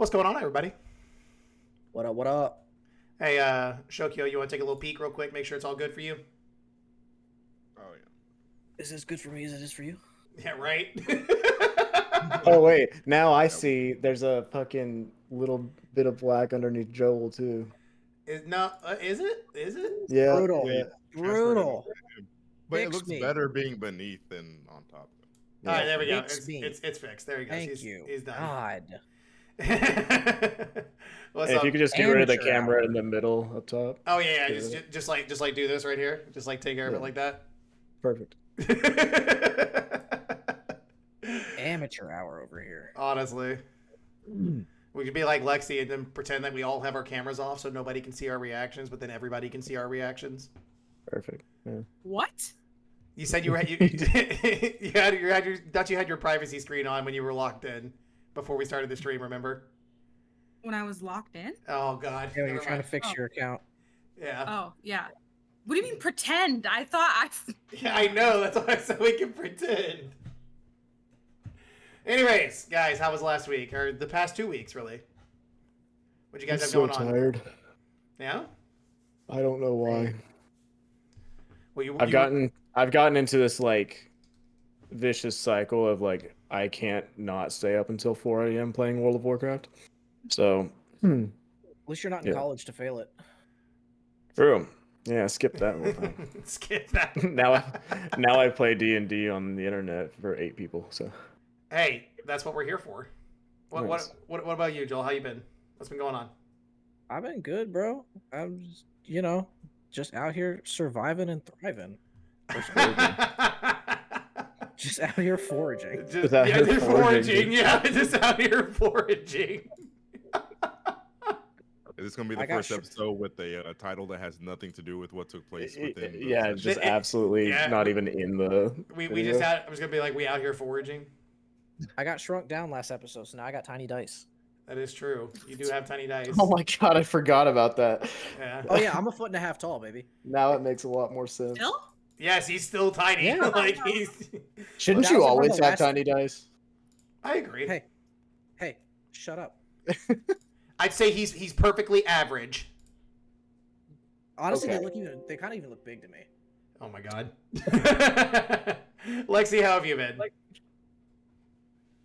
What's going on, everybody? What up? What up? Hey, Shokyo, you want to take a little peek real quick, make sure it's all good for you? Oh yeah. Is this good for me? Is it just for you? Yeah, right? Oh wait, now I see there's a fucking little bit of black underneath Joel too. Is it? Is it? Yeah, Brutal. yeah. Brutal. But it Fix looks me. better being beneath than on top. All right, there we go. Fix me. It's fixed. There he goes. Thank you. He's done. God. What's Hey, if up? you could just get rid of the Amateur camera hour. in the middle up top. Oh yeah, Get rid just, of it. just like do this right here. Just like take care of it Yeah. like that. Perfect. Amateur hour over here. Honestly, we could be like Lexi and then pretend that we all have our cameras off so nobody can see our reactions, but then everybody can see our reactions. Perfect. Yeah. What? You said you had you had your privacy screen on when you were locked in before we started the stream. Remember? When I was locked in? Oh God. Yeah, Never you're trying to mind. fix your account. Yeah. Oh, yeah. What do you mean pretend? I thought I... Yeah, I know. That's why I said we can pretend. Anyways, guys, how was last week or the past 2 weeks, really? What you guys I'm have so going on? tired. Yeah. I don't know why. Well, I've gotten into this like vicious cycle of like I can't not stay up until 4 a.m. playing World of Warcraft. So At least you're not in Yeah. college to fail it. true. Yeah, skip that whole thing. skip that. now I play D&D on the internet for 8 people. So Hey, that's what we're here for. What Nice. what about you, Joel? How you been? What's been going on? I've been good, bro. I'm just, just out here surviving and thriving. Just out here foraging. Just, out yeah, here they're foraging. foraging. Yeah, just out here foraging. Is this gonna be I the got first sh- episode with a title that has nothing to do with what took place within? The yeah, session? just absolutely Yeah. not even in the. We video. just had. I was gonna be like, we out here foraging. I got shrunk down last episode, so now I got tiny dice. That is true. You do have tiny dice. Oh my god, I forgot about that. Yeah. Oh yeah, I'm 1.5 feet tall, baby. Now it makes a lot more sense. Still? Yes, he's still tiny. Yeah. like he's. Shouldn't That you was around always the have last- tiny dice? I agree. Hey, shut up. I'd say he's perfectly average. Honestly, Okay. they kind of even look big to me. Oh my god. Lexi, how have you been?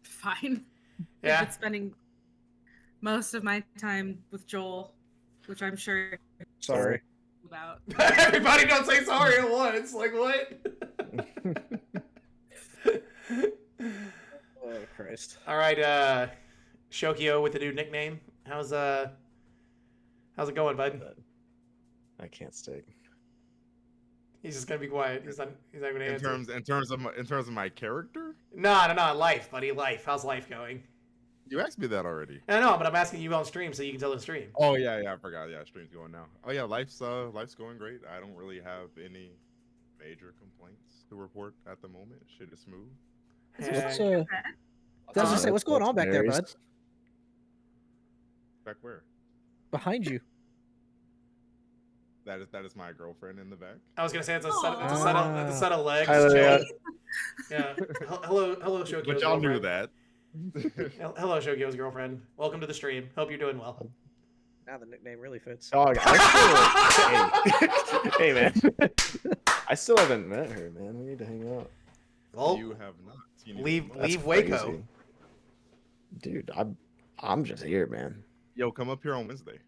Fine. Yeah. I've been spending most of my time with Joel, which I'm sure Sorry. about. Everybody don't say sorry at once. Like what? Oh Christ. All right, Shokyo with the new nickname. How's it going, bud? I can't stay. He's just gonna be quiet. He's not gonna in answer. terms of my character. No, life, buddy, life. How's life going? You asked me that already. I know, but I'm asking you on stream so you can tell the stream. Oh yeah, I forgot. Yeah, stream's going now. Oh yeah, life's going great. I don't really have any major complaints to report at the moment. Shit is smooth. What's, Heck. I was gonna say, what's going on back there, bud? Back where? Behind you. That is my girlfriend in the back. I was gonna say it's a set, it's a Ah. set of legs. Tyler, chilling. Yeah. Hello, Shokyo's But y'all knew girlfriend. that. Hello, Shokyo's girlfriend. Welcome to the stream. Hope you're doing well. Now the nickname really fits. Dog, I still, hey man, I still haven't met her, man. We need to hang out. Well, You have not. You need to leave come up. leave Waco. Crazy. Dude. I'm just here, man. Yo, come up here on Wednesday.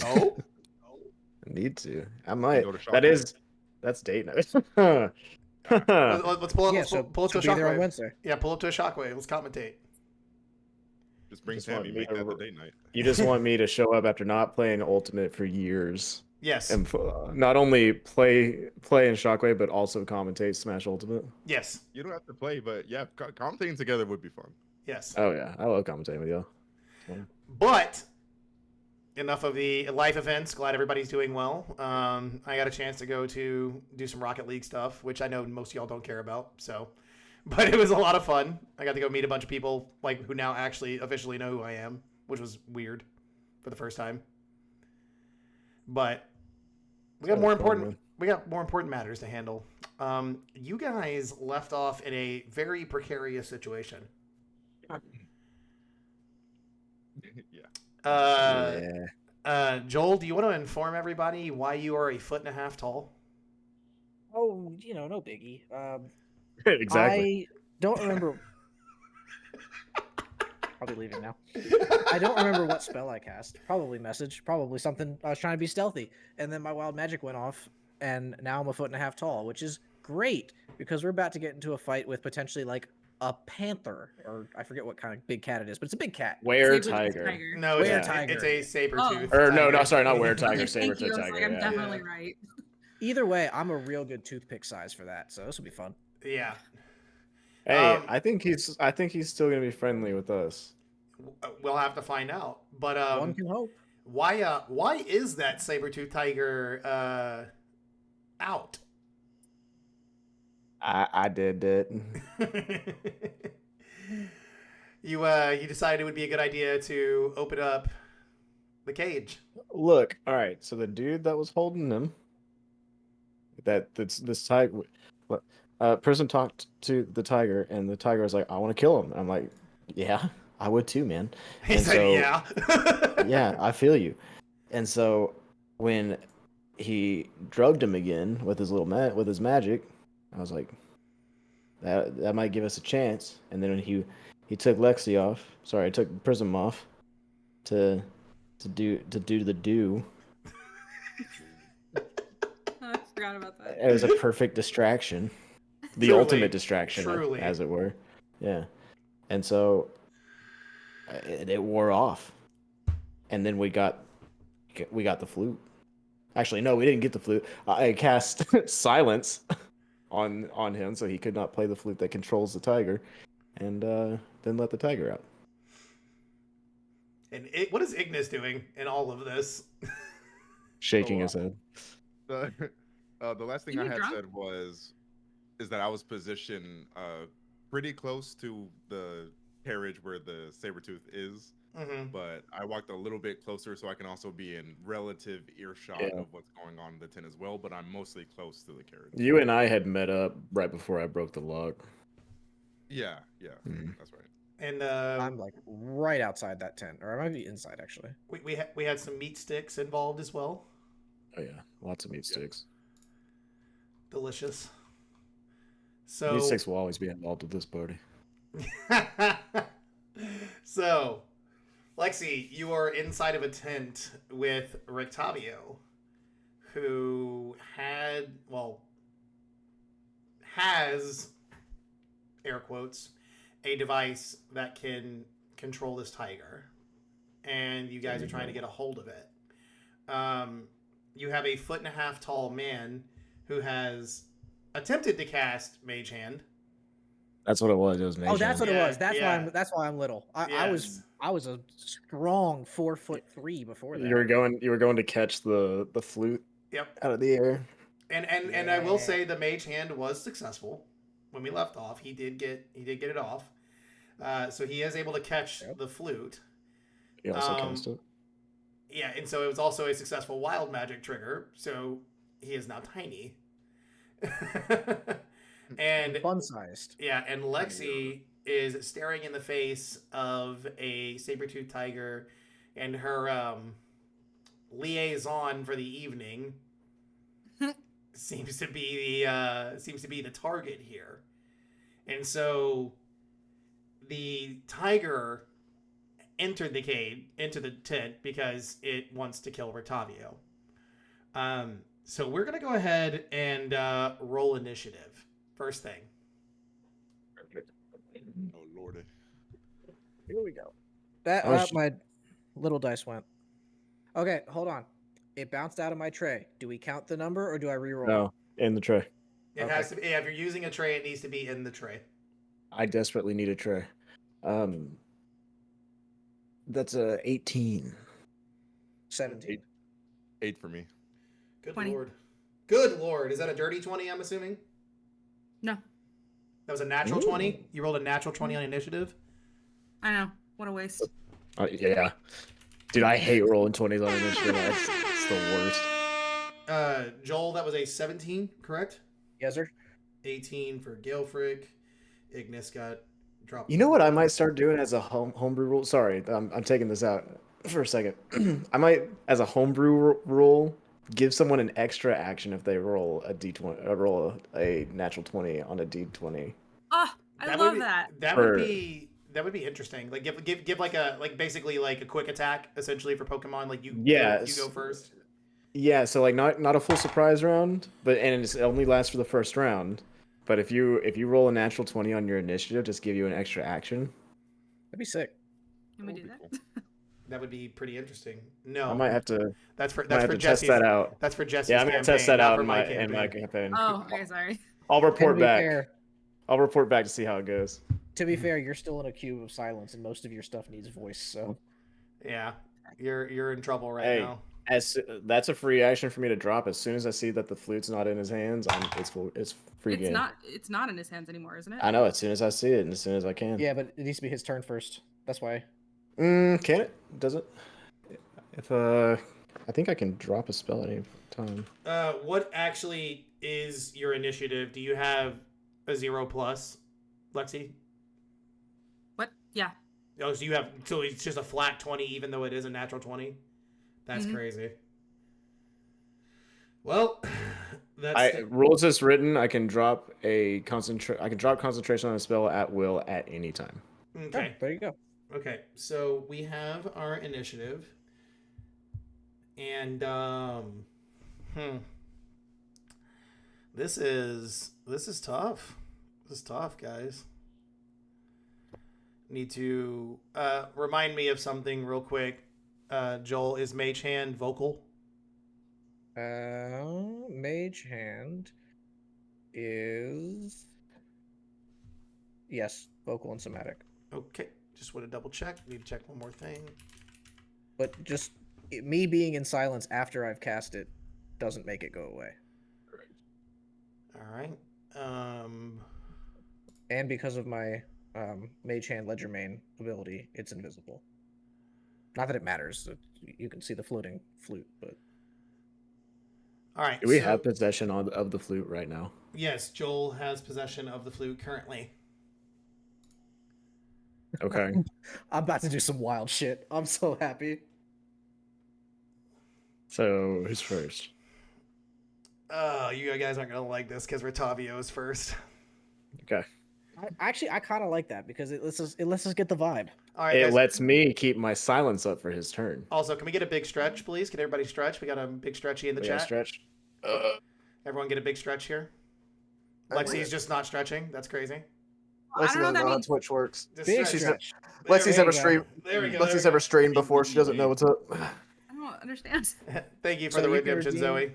Oh, I need to. I might. go to That's date night. let's pull up. Yeah, Let's so pull up to a be there on shockwave. Wednesday. Yeah, pull up to a shockwave. Let's commentate. Just bring Just want Sammy. me Make to- that the date night. You just want me to show up after not playing Ultimate for years, Yes. and not only play in Shockwave, but also commentate Smash Ultimate. Yes. You don't have to play, but yeah, commentating together would be fun. Yes. Oh yeah, I love commentating with y'all. But enough of the life events. Glad everybody's doing well. I got a chance to go to do some Rocket League stuff, which I know most of y'all don't care about. So, but it was a lot of fun. I got to go meet a bunch of people like who now actually officially know who I am, which was weird for the first time. But we got more important. We got more important matters to handle. You guys left off in a very precarious situation. Yeah. Joel, do you want to inform everybody why you are 1.5 feet tall? Oh, no biggie. Exactly. I don't remember. I'll be leaving now. I don't remember what spell I cast. Probably message. Probably something. I was trying to be stealthy, and then my wild magic went off, and now I'm 1.5 feet tall, which is great because we're about to get into a fight with potentially like a panther, or I forget what kind of big cat it is, but it's a big cat. Were Saber-tooth tiger. No, it's, Were-tiger. it's a saber-tooth. Oh. Or no, tiger. sorry, not were Okay, tiger, thank saber-tooth you. I was tiger. like, I'm Yeah. definitely Yeah. right. Either way, I'm a real good toothpick size for that, so this will be fun. Yeah. Hey, I think he's still gonna be friendly with us. We'll have to find out. But One can hope. why is that saber-tooth tiger out? I did it. You decided it would be a good idea to open up the cage. Look, all right. So the dude that was holding him, that's this tiger. Person talked to the tiger, and the tiger was like, "I want to kill him." And I'm like, "Yeah, I would too, man." He And said, so, "Yeah." yeah, I feel you. And so when he drugged him again with his with his magic, I was like, that might give us a chance. And then when he took Lexi off, sorry, took Prism off to do the do. I forgot about that. It was a perfect distraction, the Truly. ultimate distraction, Truly. as it were. Yeah, and so it wore off, and then we got the flute. Actually, no, we didn't get the flute. I cast silence on him, so he could not play the flute that controls the tiger, and then let the tiger out. And what is Ignis doing in all of this? Shaking his head. The last thing You I mean had drunk? said is that I was positioned pretty close to the carriage where the saber-tooth is, but I walked a little bit closer so I can also be in relative earshot of what's going on in the tent as well, but I'm mostly close to the carriage. You and I had met up right before I broke the lock. Yeah, Mhm. that's right. And I'm like right outside that tent, or I might be inside actually. we had some meat sticks involved as well. Oh yeah, lots of meat sticks. Delicious. So Meat sticks will always be involved with this party. So, Lexi, you are inside of a tent with Rictavio, who has, air quotes, a device that can control this tiger. And you guys are trying to get a hold of it. You have a 1.5 feet tall man who has attempted to cast Mage Hand. That's what it was. It was Mage Oh, that's Hand. what it was. Yeah. That's why I'm little. I was a strong 4'3" before that. You were going to catch the flute Yep. out of the air. And I will say the Mage Hand was successful when we left off. He did get it off. So he is able to catch the flute. He also cast it. Yeah, and so it was also a successful wild magic trigger. So he is now tiny. And Fun sized. yeah, and Lexi is staring in the face of a saber-toothed tiger, and her liaison for the evening seems to be the target here. And so the tiger entered the tent because it wants to kill Rictavio. So we're gonna go ahead and roll initiative. First thing. Oh lordy. Here we go. That my little dice went. Okay, hold on. It bounced out of my tray. Do we count the number or do I re-roll? No, in the tray. It has to be, if you're using a tray, it needs to be in the tray. I desperately need a tray. That's a 18. 17. 8 for me. Good 20. lord. Good lord. Is that a dirty 20, I'm assuming? No, That was a natural 20? You rolled a natural 20 on initiative? I know. What a waste. Yeah. Dude, I hate rolling 20s on initiative. It's the worst. Joel, that was a 17, correct? Yes, sir. 18 for Gilfrick. Ignis got Drop. You know what I might start doing as a homebrew rule? Sorry, I'm taking this out for a second. I might, as a homebrew rule, give someone an extra action if they roll a d20, roll a natural 20 on a d20. Oh, I love that. That would be interesting. Like give like basically like a quick attack essentially for Pokemon. Like you go first. Yeah, so like not a full surprise round, but it only lasts for the first round. But if you roll a natural 20 on your initiative, just give you an extra action. That'd be sick. Can we do that? That would be pretty interesting. No, I might have to. That's for Jesse's. test that out. That's for Jesse's. Yeah, I'm gonna test that out in my campaign. campaign. Oh, okay, sorry. I'll report back. Fair, I'll report back to see how it goes. to be fair, you're still in a cube of silence, and most of your stuff needs voice. So Yeah, you're in trouble right now. That's a free action for me to drop. As soon as I see that the flute's not in his hands, it's free game. It's not in his hands anymore, isn't it? I know. As soon as I see it, and as soon as I can. yeah, but it needs to be his turn first. That's why. Can it? Does it? If I think I can drop a spell at any time. What actually is your initiative? Do you have a 0+, Lexi? What? Yeah. Oh, so it's just a flat 20, even though it is a natural 20. That's crazy. Well, rules as written. I can drop concentration on a spell at will at any time. Okay. Oh, there you go. Okay, so we have our initiative, and this is tough. This is tough, guys. Need to remind me of something real quick. Joel, is Mage Hand vocal? Mage Hand is yes, vocal and somatic. Okay, just want to double check. Need to check one more thing. But just me being in silence after I've cast it doesn't make it go away. All right. And because of my Mage Hand Ledger Main ability, it's invisible. Not that it matters. You can see the floating flute, but... All right. Do we have possession of the flute right now? Yes, Joel has possession of the flute currently. Okay. I'm about to do some wild shit. I'm so happy. So, who's first? You guys aren't going to like this because Ritavio's first. Okay. I kind of like that because it lets us get the vibe. All right, it lets me keep my silence up for his turn. Also, can we get a big stretch, please? Can everybody stretch? We got a big stretchy in the chat. Stretch. Everyone get a big stretch here. Lexi's just not stretching. That's crazy. Well, I don't know how Twitch works. Big stretch. Lexi's never streamed. Lexi's never streamed before. She doesn't know what's up. I don't understand. Thank you for the redemption, Zoe.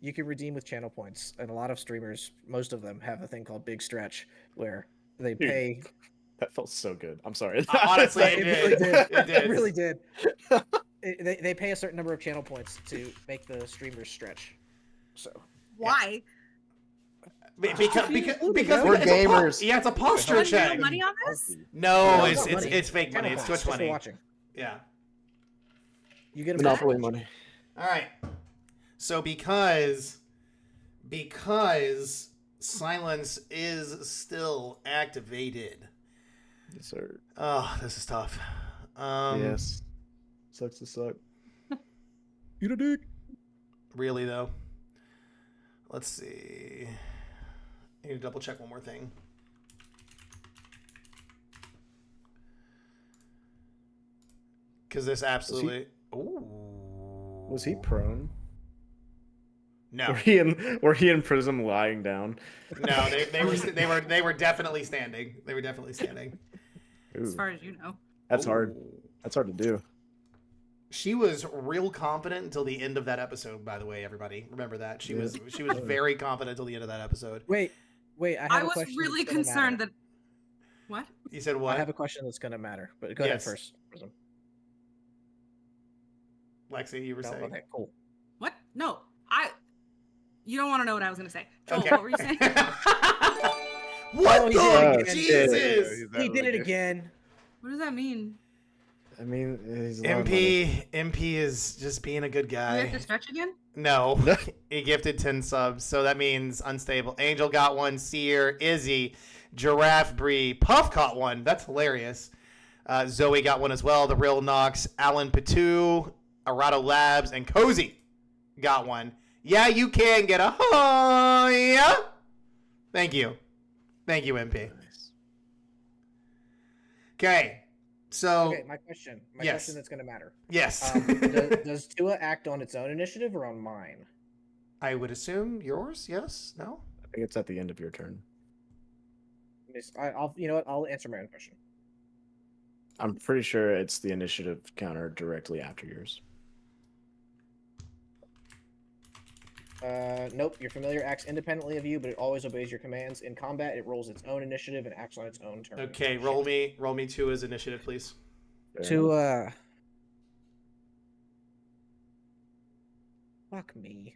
You can redeem with channel points, and a lot of streamers, most of them, have a thing called Big Stretch, where they pay. That felt so good. I'm sorry. Honestly, it did. It really did. They pay a certain number of channel points to make the streamers stretch. So why? Because we're gamers. Yeah, it's a posture check. No money on this? No, it's fake money. It's Twitch money. Watching. Yeah. You get a Monopoly money. All right. So because silence is still activated. Yes, sir. Oh, this is tough. Yes. Sucks to suck. Eat a dick. Really though. Let's see. I need to double check one more thing. Because this absolutely. Was he prone? No. Were he in prison lying down? No, they were definitely standing. They were definitely standing. As far as you know. That's hard. That's hard to do. She was real confident until the end of that episode, by the way, everybody. Remember that. She was very confident until the end of that episode. Wait, I was really concerned that what? You said what? I have a question that's gonna matter, but go ahead first. Prism. Lexi, you were saying. Okay, cool. What? No. You don't want to know what I was going to say. Joel, Okay. what were you saying? What Oh, the? he Jesus! He did it again. What does that mean? I mean, he's MP is just being a good Do we guy. have to stretch again? No, he gifted 10 subs, so that means unstable. Angel got one. Seer, Izzy, Giraffe Bree. Puff caught one. That's hilarious. Zoe got one as well. The Real Knox, Alan Patu, Arado Labs, and Cozy got one. Yeah, you can get a yeah. Thank you, MP. Okay, so my question. My yes. question that's going to matter. Yes. Does Tua act on its own initiative or on mine? I would assume yours. Yes. No. I think it's at the end of your turn. I'll you know what? I'll answer my own question. I'm pretty sure it's the initiative counter directly after yours. Nope. Your familiar acts independently of you, but it always obeys your commands. In combat, it rolls its own initiative and acts on its own turn. Okay, roll me Tua's initiative, please. Fuck me.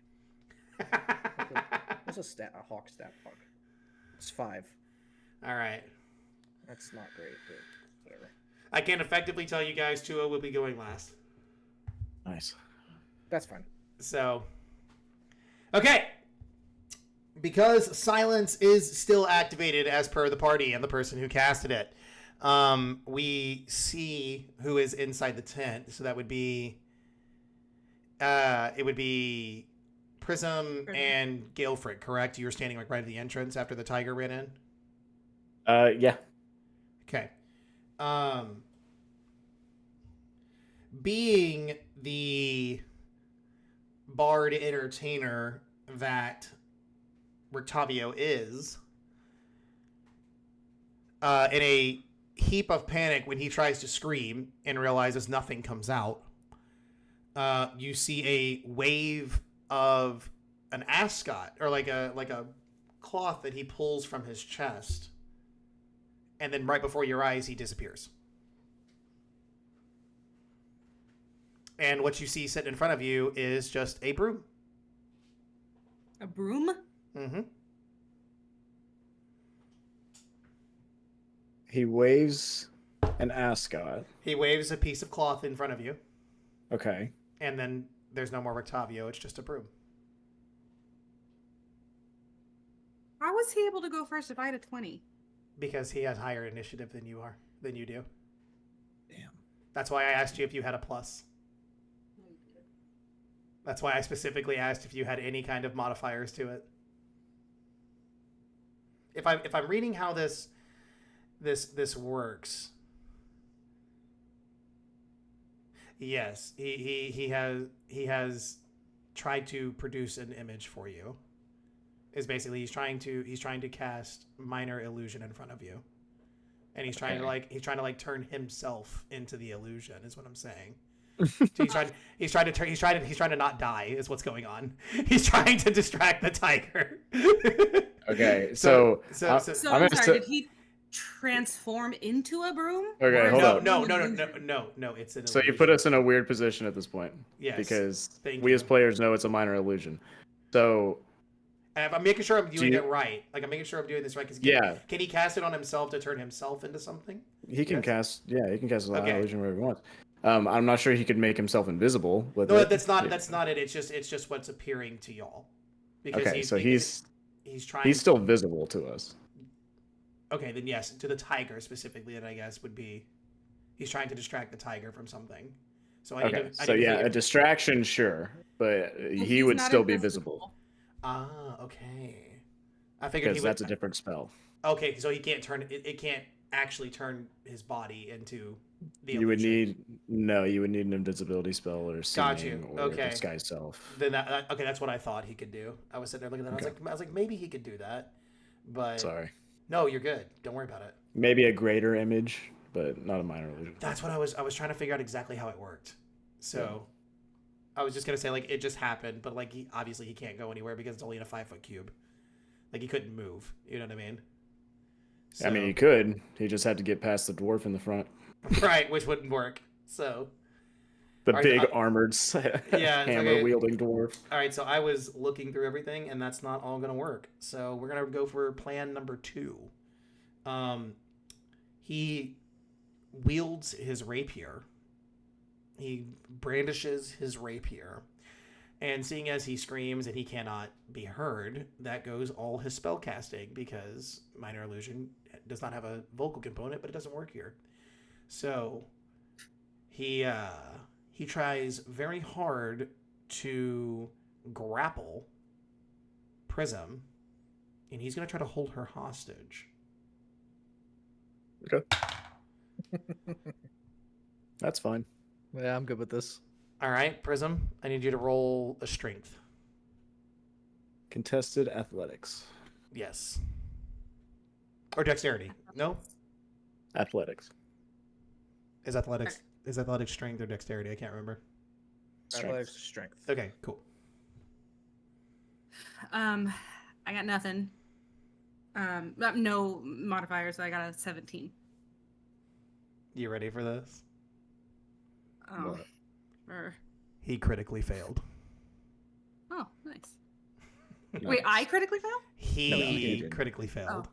What's a hawk stat? Fuck. It's 5. All right. That's not great, but whatever. I can effectively tell you guys Tua will be going last. Nice. That's fine. So, okay. Because silence is still activated as per the party and the person who casted it, we see who is inside the tent. So that would be, it would be Prism and Galefric, correct? You were standing like right at the entrance after the tiger ran in? Yeah. Okay. Being the bard entertainer that Rictavio is, in a heap of panic when he tries to scream and realizes nothing comes out, you see a wave of an ascot, or like a cloth that he pulls from his chest, and then right before your eyes he disappears. And what you see sitting in front of you is just a broom. A broom? Mm-hmm. He waves an ascot. He waves a piece of cloth in front of you, Okay. and then there's no more Rictavio. It's just a broom. How was he able to go first if I had a 20? Because he has higher initiative than you do. Damn. That's why I asked you if you had a plus. That's why I specifically asked if you had any kind of modifiers to it. If I'm reading how this works, yes, he has tried to produce an image for you. Is basically he's trying to cast minor illusion in front of you, and he's trying to turn himself into the illusion. Is what I'm saying. So he's trying to not die is what's going on. He's trying to distract the tiger. Okay, I'm sorry, did he transform into a broom? Okay, hold up. No. It's an illusion. So you put us in a weird position at this point. Yes. Because Thank we you. as players know it's a minor illusion. So And I'm making sure I'm doing it right. Like I'm making sure I'm doing this right. Can he cast it on himself to turn himself into something? he can Yes. cast. Yeah, he can cast a Okay. illusion wherever he wants. I'm not sure he could make himself invisible with No, it. that's not it. It's just what's appearing to y'all. Because Okay, so he's trying. he's still visible to us. Okay, then yes, to the tiger specifically, that I guess would be, he's trying to distract the tiger from something. So I need Okay, to so yeah, figure- a distraction, sure, but he He's would not still be invisible. visible Okay. I figured because that's a different spell. Okay, so he can't turn it can't actually turn his body into the You would illusion. you would need an invisibility spell or Got seeing you. or Okay. disguise self. Then okay, that's what I thought he could do. I was sitting there looking at that. I was like, maybe he could do that. But Sorry, no, you're good. Don't worry about it. maybe a greater image, but not a minor illusion. That's what I was trying to figure out exactly how it worked. So I was just gonna say like it just happened, but like obviously he can't go anywhere because it's only in a 5-foot cube. Like he couldn't move. You know what I mean? I mean, he could. He just had to get past the dwarf in the front. Right, which wouldn't work. So The All right, big I- armored hammer wielding dwarf. All right, so I was looking through everything, and that's not all going to work. So we're going to go for plan number 2. He wields his rapier. He brandishes his rapier. And seeing as he screams and he cannot be heard, that goes all his spell casting because minor illusion does not have a vocal component, but it doesn't work here. So he tries very hard to grapple Prism, and he's going to try to hold her hostage. Okay. That's fine. Yeah, I'm good with this. All right, Prism, I need you to roll a strength. Contested athletics. Yes. Or dexterity. No? Athletics. Is athletics strength or dexterity? I can't remember. Athletics strength. Okay, cool. I got nothing. No modifiers, so I got a 17. You ready for this? Oh. What? He critically failed. Oh, nice. Nice. Wait, I critically failed? He he didn't. critically failed.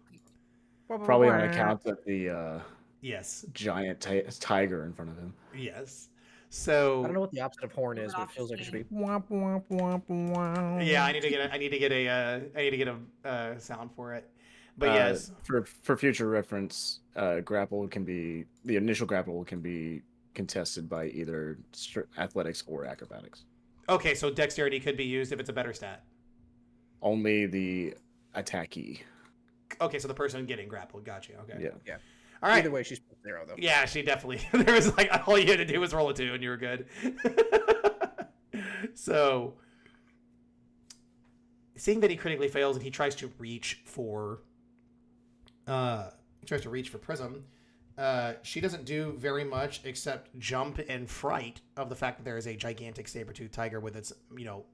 Oh. Probably on account of the Yes. giant tiger in front of him. Yes. I So don't know what the opposite of horn is, but it feels like it should be womp womp womp womp. yeah, I need to get a sound for it. But yes, For future reference, the initial grapple can be contested by either athletics or acrobatics. okay. So dexterity could be used if it's a better stat. Only the attackee. Okay, so the person getting grappled. Gotcha. Okay. Yeah. All right. Either way, she's 0 though. Yeah, she definitely. There was like all you had to do was roll a 2 and you were good. So, seeing that he critically fails and he tries to reach for Prism, she doesn't do very much except jump in fright of the fact that there is a gigantic saber-toothed tiger with its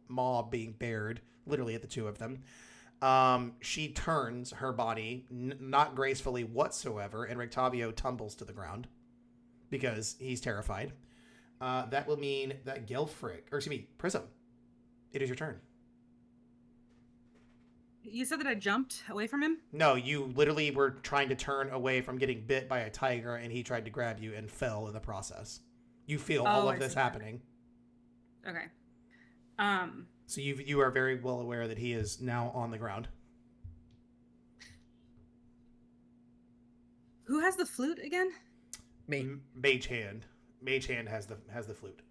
maw being bared literally at the two of them. She turns her body not gracefully whatsoever, and Rictavio tumbles to the ground because he's terrified. That will mean that Prism, it is your turn. You said that I jumped away from him? No, you literally were trying to turn away from getting bit by a tiger, and he tried to grab you and fell in the process. You feel all of this happening. Okay. So you are very well aware that he is now on the ground. Who has the flute again? Me. Mage Hand. Mage Hand has the flute.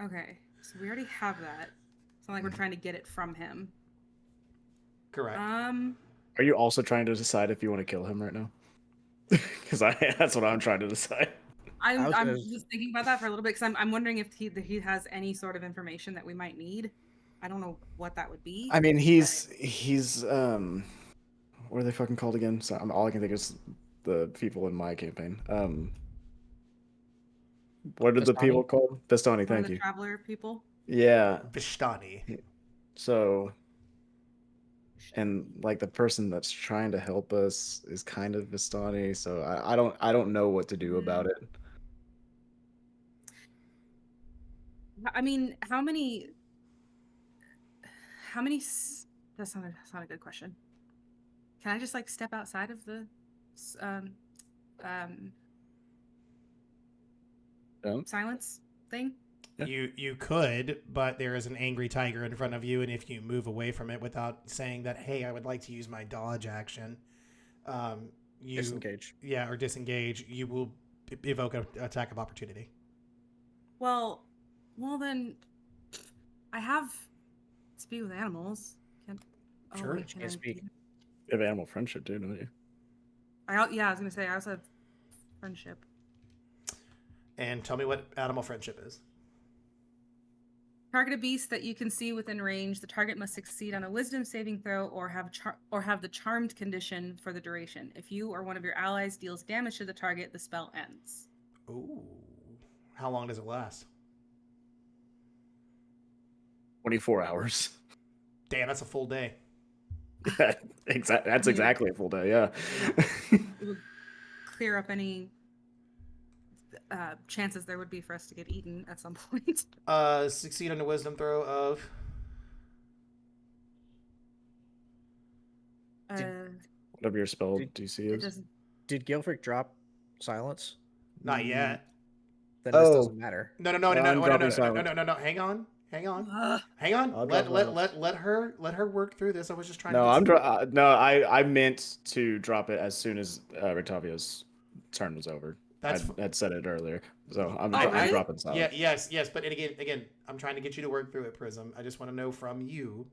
Okay, so we already have that. It's not like we're trying to get it from him. Correct. Are you also trying to decide if you want to kill him right now? Because that's what I'm trying to decide. I'm just thinking about that for a little bit because I'm wondering if he has any sort of information that we might need. I don't know what that would be. I mean, he's what are they fucking called again? So all I can think is the people in my campaign. What are the people called? Vistani, thank you. Traveler people. Yeah. Vistani. So, and like the person that's trying to help us is kind of Vistani, so I don't know what to do about it. I mean, how many? That's not a good question. Can I just like step outside of the silence thing? Yeah. You could, but there is an angry tiger in front of you, and if you move away from it without saying that, hey, I would like to use my dodge action, you Disengage. Yeah, or disengage. You will evoke an attack of opportunity. Well, then, I have speak with animals. Sure. Wait, Can't speak. You have animal friendship too, don't you? I was gonna say I also have friendship. And tell me what animal friendship is. Target a beast that you can see within range. The target must succeed on a wisdom saving throw or have the charmed condition for the duration. If you or one of your allies deals damage to the target, the spell ends. Ooh. How long does it last? 24 hours. Damn, that's a full day. That's exactly a full day, yeah. It would clear up any chances there would be for us to get eaten at some point. Succeed on a wisdom throw of... Whatever your spell DC is. Did Gilfrick drop silence? Not yet. Then this doesn't matter. No. Hang on. Hang on. Ugh. Hang on. I'll Let drop let her work through this. I was just trying No, to get no. I meant to drop it as soon as Rictavio's turn was over. I had said it earlier, so I'm really? dropping solid. Yes. But again, I'm trying to get you to work through it, Prism. I just want to know from you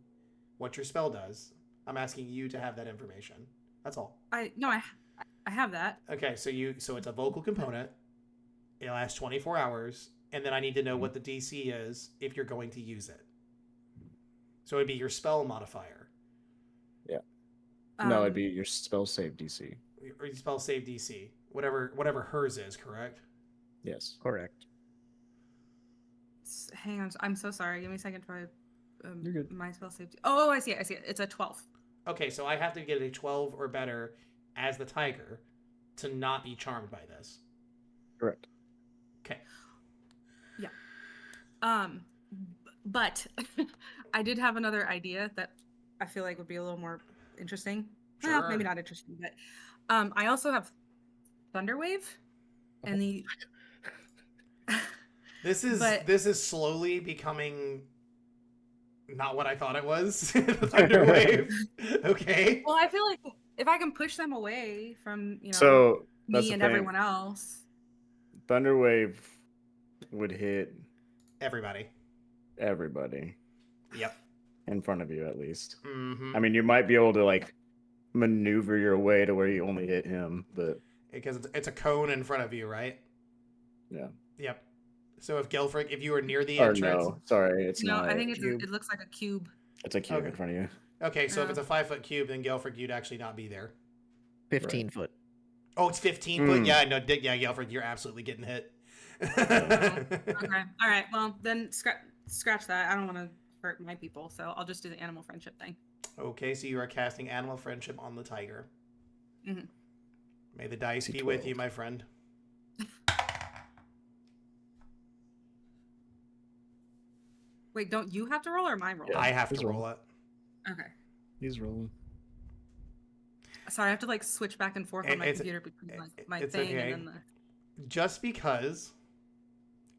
what your spell does. I'm asking you to have that information. That's all. I have that. Okay, so it's a vocal component. It lasts 24 hours, and then I need to know what the DC is if you're going to use it. So it'd be your spell modifier. Yeah. No, it'd be your spell save DC. Or your spell save DC. Whatever hers is, correct? Yes. Correct. Hang on, I'm so sorry. Give me a second to try. You're good. My spell safety. Oh, I see it. It's a 12. Okay, so I have to get a 12 or better as the tiger to not be charmed by this. Correct. Okay. Yeah. But I did have another idea that I feel like would be a little more interesting. Well, Sure. maybe not interesting, but I also have Thunderwave, and the This is slowly becoming not what I thought it was. The Thunderwave. Okay. well, I feel like if I can push them away from So that's me the and thing. everyone else. Thunderwave would hit Everybody. everybody Yep. in front of you, at least. Mm-hmm. I mean, you might be able to like maneuver your way to where you only hit him, but Because it's a cone in front of you, right? yeah. Yep. So if you were near the Or entrance. no, sorry, it's No, not. I think cube. it looks like a cube. It's a cube Okay. in front of you. Okay, so if Yeah. it's a 5-foot cube, then Gelfrick, you'd actually not be there. 15 foot. Oh, it's 15 foot. Mm. Yeah, no, Gelfrick, you're absolutely getting hit. Okay. All right. Well, then scratch that. I don't want to hurt my people, so I'll just do the animal friendship thing. Okay, so you are casting animal friendship on the tiger. Mhm. May the dice be C12. with you, my friend. Wait, don't you have to roll or am I roll? Yeah. I have he's to roll it. Okay. He's rolling. Sorry, I have to like switch back and forth on my It's- computer between like my it's thing okay. and then Just because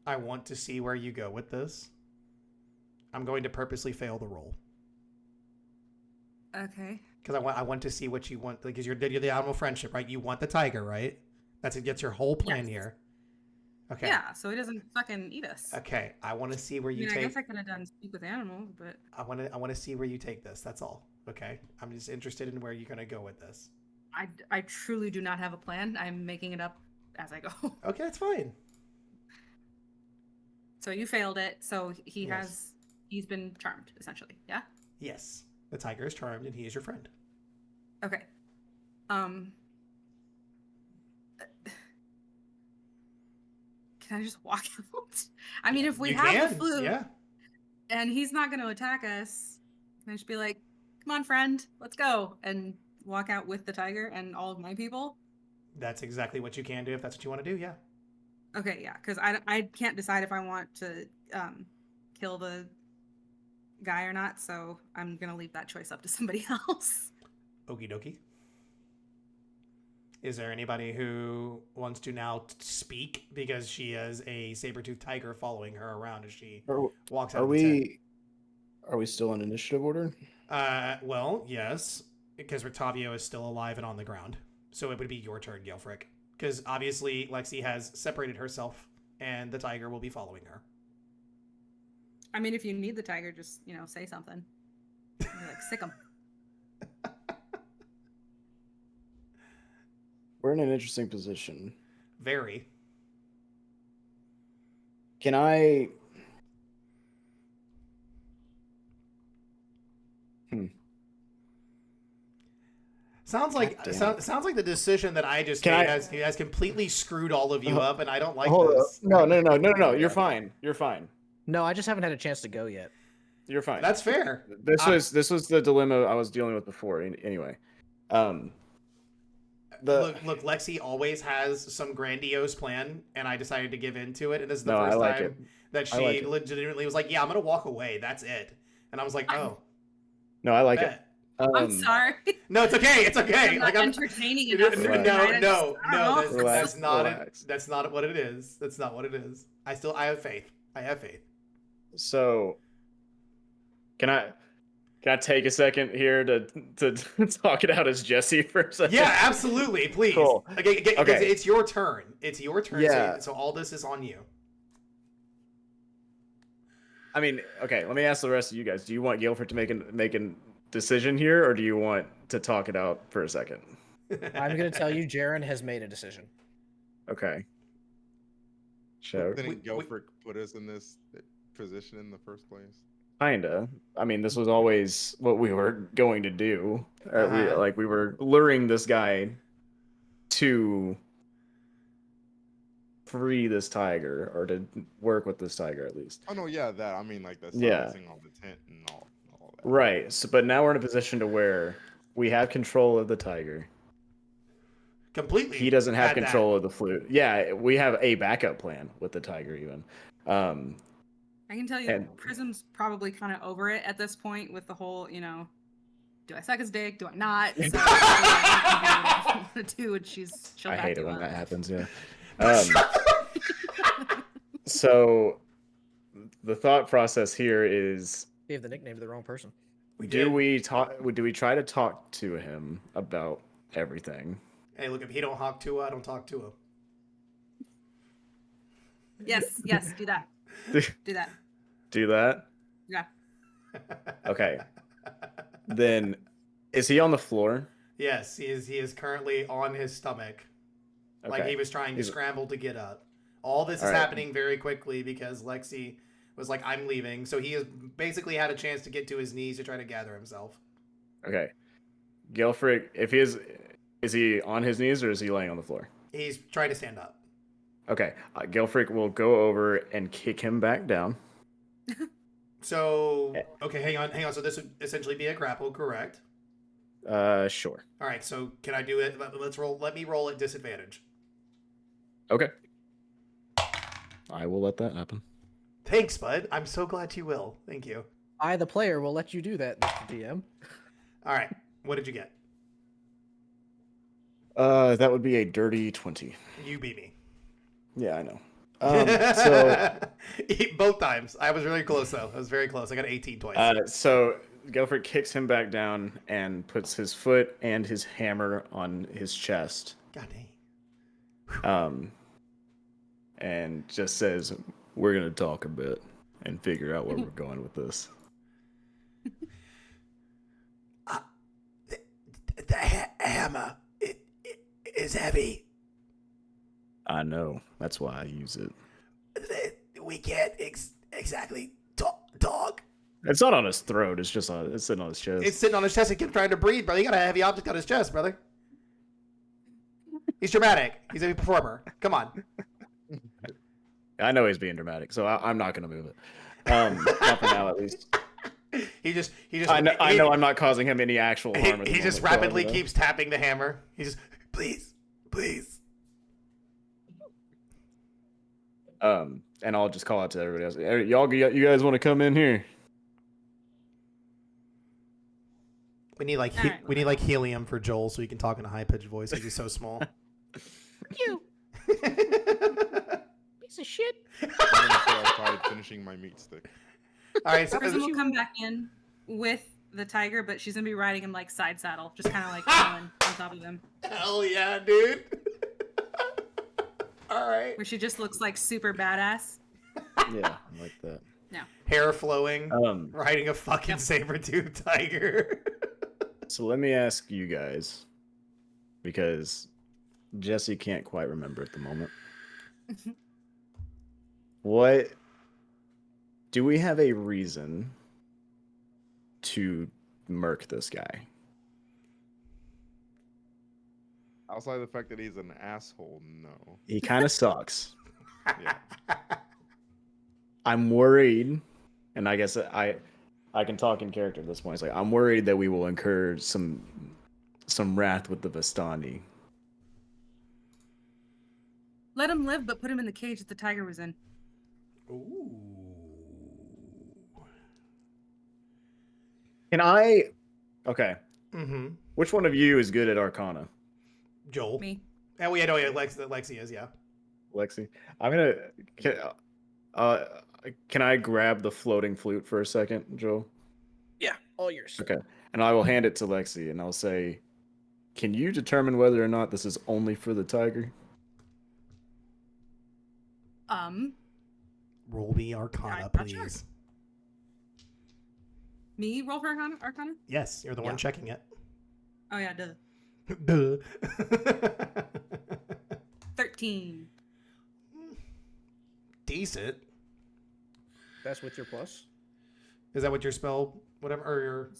I want to see where you go with this, I'm going to purposely fail the roll. the. Okay. Because I want to see what you want. Because you're the animal friendship, right? You want the tiger, right? That's your whole plan Yes. here. Okay. Yeah, so he doesn't fucking eat us. Okay. I want to see where I you mean, I take. guess I could have done speak with animals, but I want to see where you take this. That's all. Okay. I'm just interested in where you're gonna go with this. I truly do not have a plan. I'm making it up as I go. Okay, that's fine. So you failed it. So Yes. he's been charmed essentially. Yeah. Yes, the tiger is charmed, and he is your friend. Okay. Can I just walk out? I mean, if we You have can, the flu yeah. and he's not going to attack us, can I just be like, "Come on, friend, let's go," and walk out with the tiger and all of my people? That's exactly what you can do if that's what you want to do. Yeah. Okay, yeah, because I can't decide if I want to kill the guy or not, so I'm gonna leave that choice up to somebody else. Okie dokie. Is there anybody who wants to now speak because she has a saber-toothed tiger following her around as she walks out Are of the tent? we still in initiative order? Well, yes, because Rictavio is still alive and on the ground. So it would be your turn, Gelfrick. Because obviously Lexi has separated herself and the tiger will be following her. I mean, if you need the tiger, just say something. Be like, sick him. We're in an interesting position. Very. Can I? Sounds like sounds like the decision that I just Can made I- has completely screwed all of you up, and I don't like Hold up. this. No. You're fine. You're fine. No, I just haven't had a chance to go yet. You're fine. That's fair. This was the dilemma I was dealing with before. Anyway, Look, Lexi always has some grandiose plan, and I decided to give in to it. And this is the No, I first like time it. that I like she it. legitimately was like, "Yeah, I'm gonna walk away. That's it." And I was like, "Oh, No, I like it. bet." I'm sorry. No, it's okay. It's okay. I'm like not I'm entertaining no, enough. for Relax. you, right? I no. don't know. Relax, That's not relax. That's not what it is. That's not what it is. I have faith. I have faith. So Can I take a second here to talk it out as Jesse for a second? Yeah, absolutely. Please. Cool. Okay. Okay. It's your turn. It's your turn. Yeah. So all this is on you. I mean, okay. Let me ask the rest of you guys. Do you want Guilford to make a decision here, or do you want to talk it out for a second? I'm gonna tell you, Jaren has made a decision. Okay. Sure. Didn't Guilford put us in this position in the first place? Kinda. I mean, this was always what we were going to do. Uh-huh. We were luring this guy to free this tiger, or to work with this tiger at least. Oh no, yeah, that I mean like the Yeah. silencing of the tent and all that. Right. So, but now we're in a position to where we have control of the tiger. Completely. He doesn't have at that. control of the flute. Yeah, we have a backup plan with the tiger even. I can tell you, Prism's probably kind of over it at this point with the whole, do I suck his dick? Do I not? So, I want to do, and she'll I back hate you it when up. that happens. Yeah. So the thought process here is: Gave the nickname to the wrong person. do we try to talk to him about everything? Hey, look, if he don't talk to her, I don't talk to him. Yes, do that. Do that. Do that? Yeah. Okay. Then, is he on the floor? Yes, he is currently on his stomach. Okay. Like he was trying to scramble to get up. All this is All right. happening very quickly because Lexi was like, I'm leaving. So he has basically had a chance to get to his knees to try to gather himself. Okay. Guilford, if he is he on his knees or is he laying on the floor? He's trying to stand up. Okay. Guilford will go over and kick him back down. So, okay, hang on. So this would essentially be a grapple, correct? Sure. All right, so can I do it? Let's roll. Let me roll at disadvantage. Okay. I will let that happen. Thanks, bud. I'm so glad you will. Thank you. I, the player, will let you do that, Mr. DM. All right. What did you get? That would be a dirty 20. You beat me. Yeah, I know. So both times. I was really close though. I was very close. I got 18 twice. So Guilford kicks him back down and puts his foot and his hammer on his chest. God dang. And just says, "We're gonna talk a bit and figure out where we're going with this." The hammer it is heavy. I know. That's why I use it. We can't exactly talk. It's not on his throat. It's just it's sitting on his chest. It's sitting on his chest and kept trying to breathe, brother. You got a heavy object on his chest, brother. He's dramatic. He's a performer. Come on. I know he's being dramatic, so I'm not gonna move it. Not for now, at least. He just. I know I'm not causing him any actual harm. He just rapidly keeps tapping the hammer. He just, please. And I'll just call out to everybody else. Hey, you guys want to come in here? We need like helium for Joel so he can talk in a high pitched voice because he's so small. You piece of shit. I'm gonna say I tried finishing my meat stick. All right, so Prism will come back in with the tiger, but she's gonna be riding him like side saddle, just kind of like chilling on top of him. hell yeah, dude. All right. Where she just looks like super badass. Yeah, I like that. No. Hair flowing, Um, riding a fucking saber-tooth tiger. So let me ask you guys, because Jesse can't quite remember at the moment. What do we have a reason to murk this guy? Outside of the fact that he's an asshole, no. He kind of sucks. Yeah. I'm worried, and I guess I can talk in character at this point. It's like I'm worried that we will incur some wrath with the Vistani. Let him live, but put him in the cage that the tiger was in. Ooh. Can I? Okay. Mm-hmm. Which one of you is good at Arcana? Joel. Me. And we know Lexi is, yeah. Lexi. I'm gonna. Can I grab the floating flute for a second, Joel? All yours. Okay. And I will hand it to Lexi, and I'll say, "Can you determine whether or not this is only for the tiger?" Roll me Arcana, I'm not please. sure. Me roll for Arcana? Yes, you're the one checking it. Oh yeah, duh. Duh. 13. Decent. That's with your plus. Is that what your spell, whatever, or your?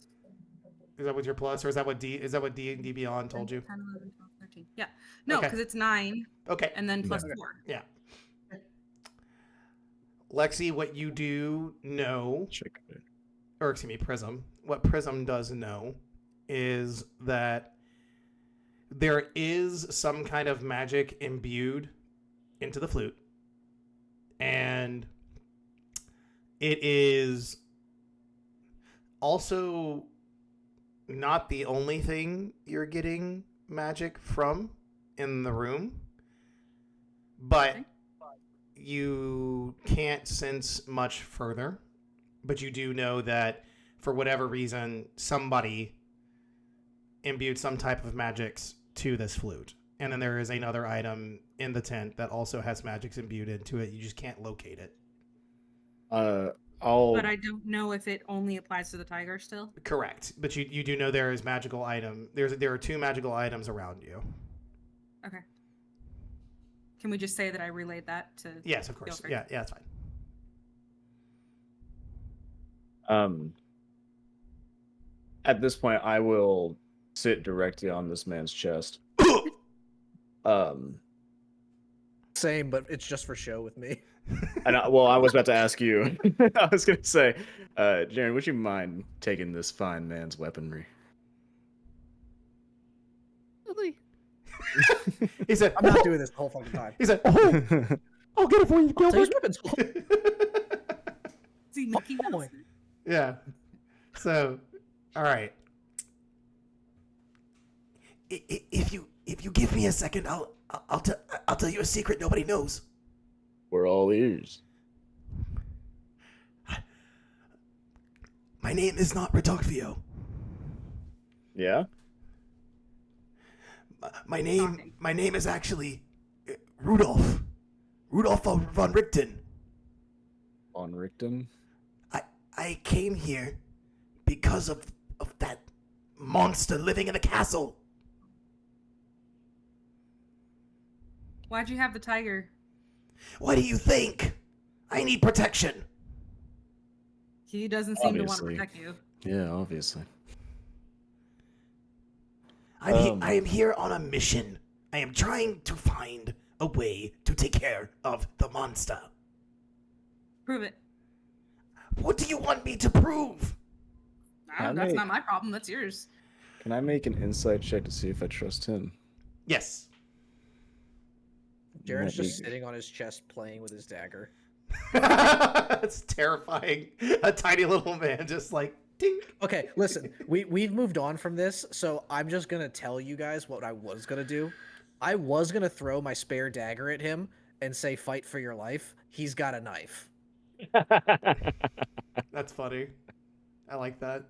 Is that with your plus, or is that what D&D Beyond told you? 10, 11, 12, 13. Yeah. No, Okay. because it's 9 Okay. and then plus Okay. 4. Yeah. Lexi, what you do know, Check it. or excuse me, Prism, what Prism does know is that there is some kind of magic imbued into the flute. And it is also not the only thing you're getting magic from in the room, but you can't sense much further. But you do know that for whatever reason, somebody imbued some type of magics to this flute. And then there is another item in the tent that also has magics imbued into it. You just can't locate it. I'll. But I don't know if it only applies to the tiger still. Correct. But you do know there is magical item. There are 2 magical items around you. Okay. Can we just say that I relayed that to? Yes, of course. Guilford? Yeah, that's fine. At this point, I will sit directly on this man's chest. Same, but it's just for show with me. And I was about to ask you. I was gonna say, Jaren, would you mind taking this fine man's weaponry? Really? He said, I'm not doing this the whole fucking time. He said, "Oh, I'll get it for you, I'll take Gilbert." his weapons. See, Mickey Mouse. Point. Yeah. So, all right. If you give me a second, I'll tell you a secret nobody knows. We're all ears. My name is not Redocvio. Yeah? My name is actually Rudolph. Rudolph von Richten. Von Richten? I came here because of that monster living in the castle. Why'd you have the tiger? What do you think? I need protection. He doesn't seem to want to Obviously. protect you. Yeah, obviously. I am here on a mission. I am trying to find a way to take care of the monster. Prove it. What do you want me to prove? That's not my problem. That's yours. Can I make an insight check to see if I trust him? Yes. Jaren's Might just be- sitting on his chest playing with his dagger. That's terrifying. A tiny little man just like ding. Okay, listen, we've moved on from this, so I'm just gonna tell you guys what I was gonna do. I was gonna throw my spare dagger at him and say, "Fight for your life." He's got a knife. That's funny. I like that.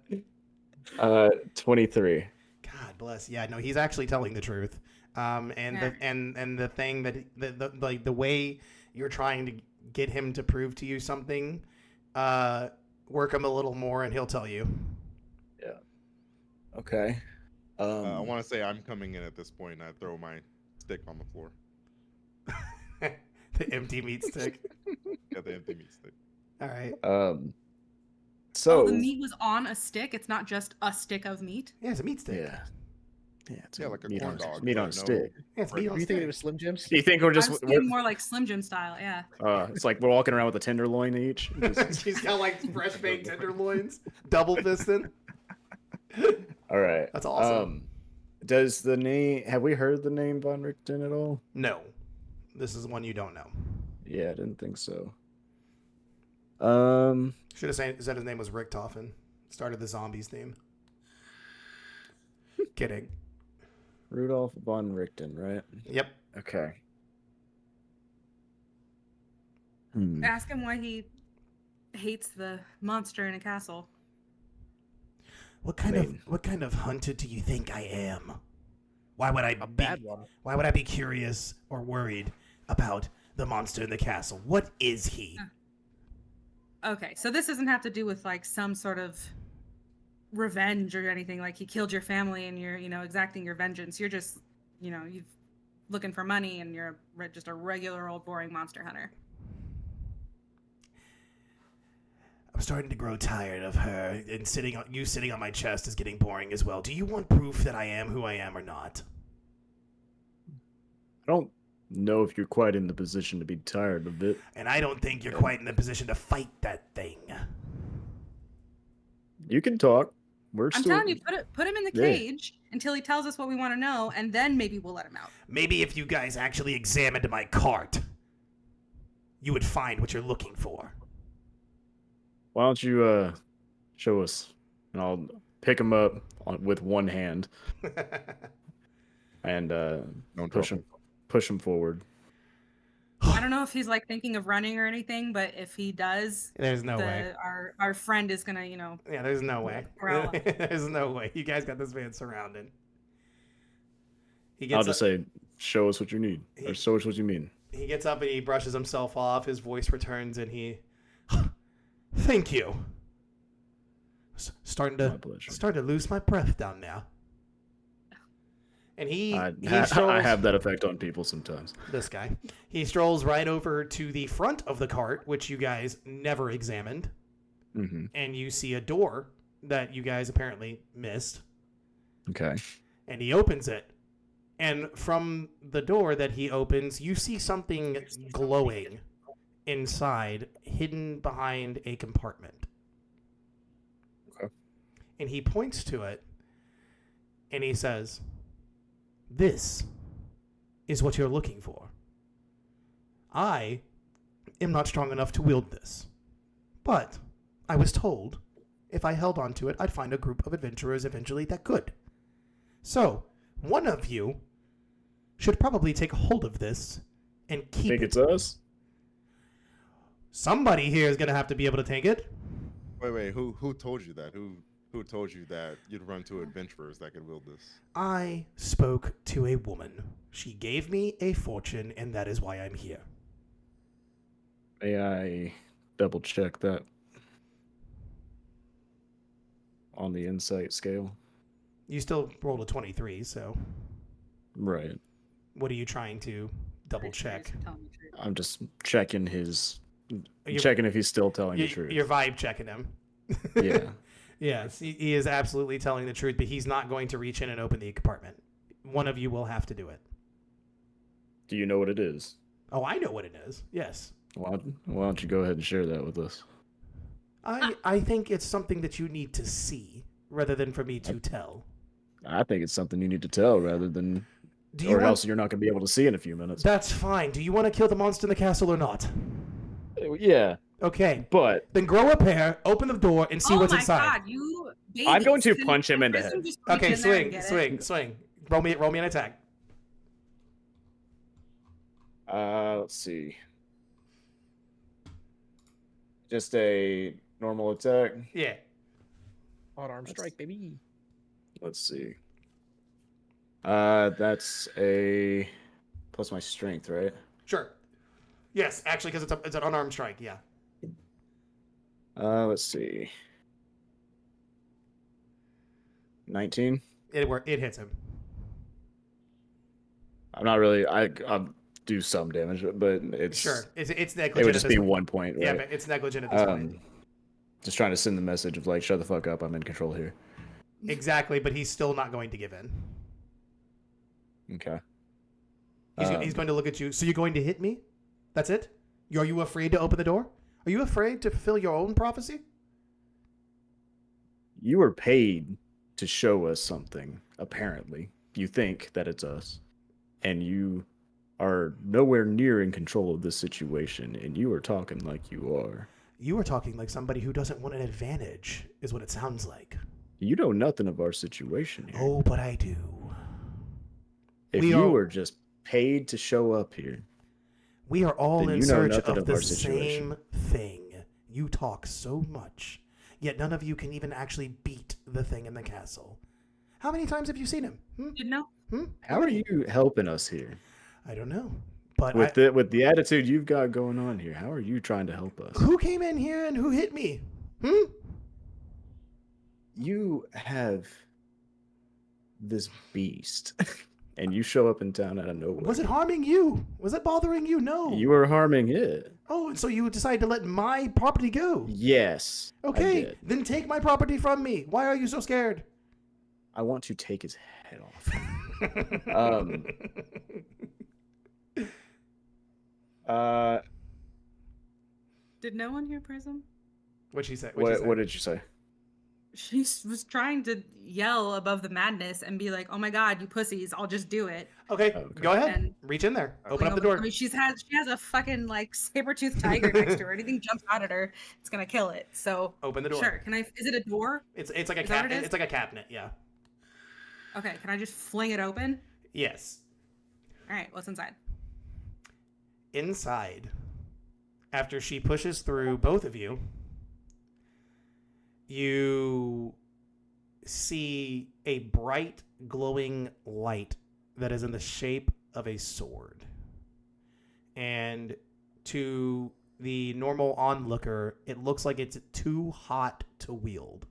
23. God bless. Yeah, no, he's actually telling the truth. And Yeah. the thing that the way you're trying to get him to prove to you something, work him a little more and he'll tell you. Yeah. Okay. I want to say I'm coming in at this point, and I throw my stick on the floor. The empty meat stick. Got the empty meat stick. All right. So Oh, the meat was on a stick. It's not just a stick of meat. Yeah, it's a meat stick. yeah. Yeah, it's Yeah, like a meat corn on, dog. meat but on a stick. Yeah, it's meat Are on Are you stick. thinking it was Slim Jims? Do you think we're I just was thinking more like Slim Jim style. Yeah. it's like we're walking around with a tenderloin each? She's got like fresh baked tenderloins, double fisted. All right. That's awesome. Does the name have we heard the name Von Richten at all? No, this is one you don't know. Yeah, I didn't think so. Should have said his name was Richtofen. Started the zombies theme. Kidding. Rudolph von Richten, right? Yep. Okay. Ask him why he hates the monster in a castle. What kind of hunter do you think I am? Why would I A bad one. Why would I be curious or worried about the monster in the castle? What is he? Okay, so this doesn't have to do with like some sort of revenge or anything. Like he killed your family and you're, exacting your vengeance. You're just, you're looking for money and you're just a regular old boring monster hunter. I'm starting to grow tired of her, and sitting on my chest is getting boring as well. Do you want proof that I am who I am or not? I don't know if you're quite in the position to be tired of it. And I don't think you're quite in the position to fight that thing. You can talk. I'm telling you, put him in the cage until he tells us what we want to know, and then maybe we'll let him out. Maybe if you guys actually examined my cart, you would find what you're looking for. Why don't you show us, and I'll pick him up with one hand and push him forward. I don't know if he's like thinking of running or anything, but if he does, there's no way. Our friend is gonna, Yeah, there's no way. There's no way. You guys got this man surrounded. I'll just say, show us what you need, or show us what you mean. He gets up and he brushes himself off. His voice returns, and he, thank you. Starting to lose my breath down there. And I have that effect on people sometimes. This guy. He strolls right over to the front of the cart, which you guys never examined. Mm-hmm. And you see a door that you guys apparently missed. Okay. And he opens it. And from the door that he opens, you see something glowing inside, hidden behind a compartment. Okay. And he points to it, and he says, "This is what you're looking for. I am not strong enough to wield this, but I was told if I held on to it, I'd find a group of adventurers eventually that could. So, one of you should probably take hold of this and keep Think it. It's us? Somebody here is going to have to be able to take it." Wait, who told you that? Who told you that you'd run to adventurers that could wield this? I spoke to a woman. She gave me a fortune, and that is why I'm here. May I double check that on the insight scale? You still rolled a 23, so Right. what are you trying to double check? I'm just checking You're- checking if he's still telling the truth. You're vibe checking him. Yeah. Yes, he is absolutely telling the truth, but he's not going to reach in and open the compartment. One of you will have to do it. Do you know what it is? Oh, I know what it is. Yes. Why don't you go ahead and share that with us? I think it's something that you need to see rather than for me to tell. I think it's something you need to tell rather than, else you're not going to be able to see in a few minutes. That's fine. Do you want to kill the monster in the castle or not? Yeah. Okay. But then grow a pair, open the door, and see what's inside. Oh my god, you babies. I'm going to punch him in the head. Okay, swing. Roll me an attack. Let's see. Just a normal attack. Yeah. Hot arm strike, baby. Let's see. That's a plus my strength, right? Sure. Yes, actually, because it's an unarmed strike. Yeah. Let's see. 19. It hits him. I'm not really. I'll do some damage, but it's sure. It's negligent. It would just be 1 point, right? Yeah, but it's negligent at this point. Just trying to send the message of like, shut the fuck up. I'm in control here. Exactly, but he's still not going to give in. Okay. He's going to look at you. So you're going to hit me? That's it? Are you afraid to open the door? Are you afraid to fulfill your own prophecy? You were paid to show us something, apparently. You think that it's us. And you are nowhere near in control of this situation, and you are talking like you are. You are talking like somebody who doesn't want an advantage, is what it sounds like. You know nothing of our situation here. Oh, but I do. If you were just paid to show up here, we are all in search of the situation. same thing. You talk so much. yet none of you can even actually beat the thing in the castle. How many times have you seen him? Didn't know. How are you helping us here? I don't know. But With the attitude you've got going on here, how are you trying to help us? who came in here and who hit me? You have this beast, and you show up in town out of nowhere. Was it harming you? Was it bothering you? No. You were harming it. Oh, and so you decided to let my property go? Yes. I Okay, did. then take my property from me. Why are you so scared? I want to take his head off. Did no one hear Prism? What'd she say? What did you say? She was trying to yell above the madness and be like, "Oh my god, you pussies! I'll just do it." Okay, Okay. go ahead. And- Reach in there. Open up the I door. mean, she has a fucking like saber-toothed tiger next to her. Anything jumps out at her, it's gonna kill it. So Open the door. sure. Can I? Is it a door? It's like a Is that what cabinet. it is? It's like a cabinet. Yeah. Okay. Can I just fling it open? Yes. All right. What's inside? Inside, after she pushes through both of you, you see a bright, glowing light that is in the shape of a sword. And to the normal onlooker, it looks like it's too hot to wield.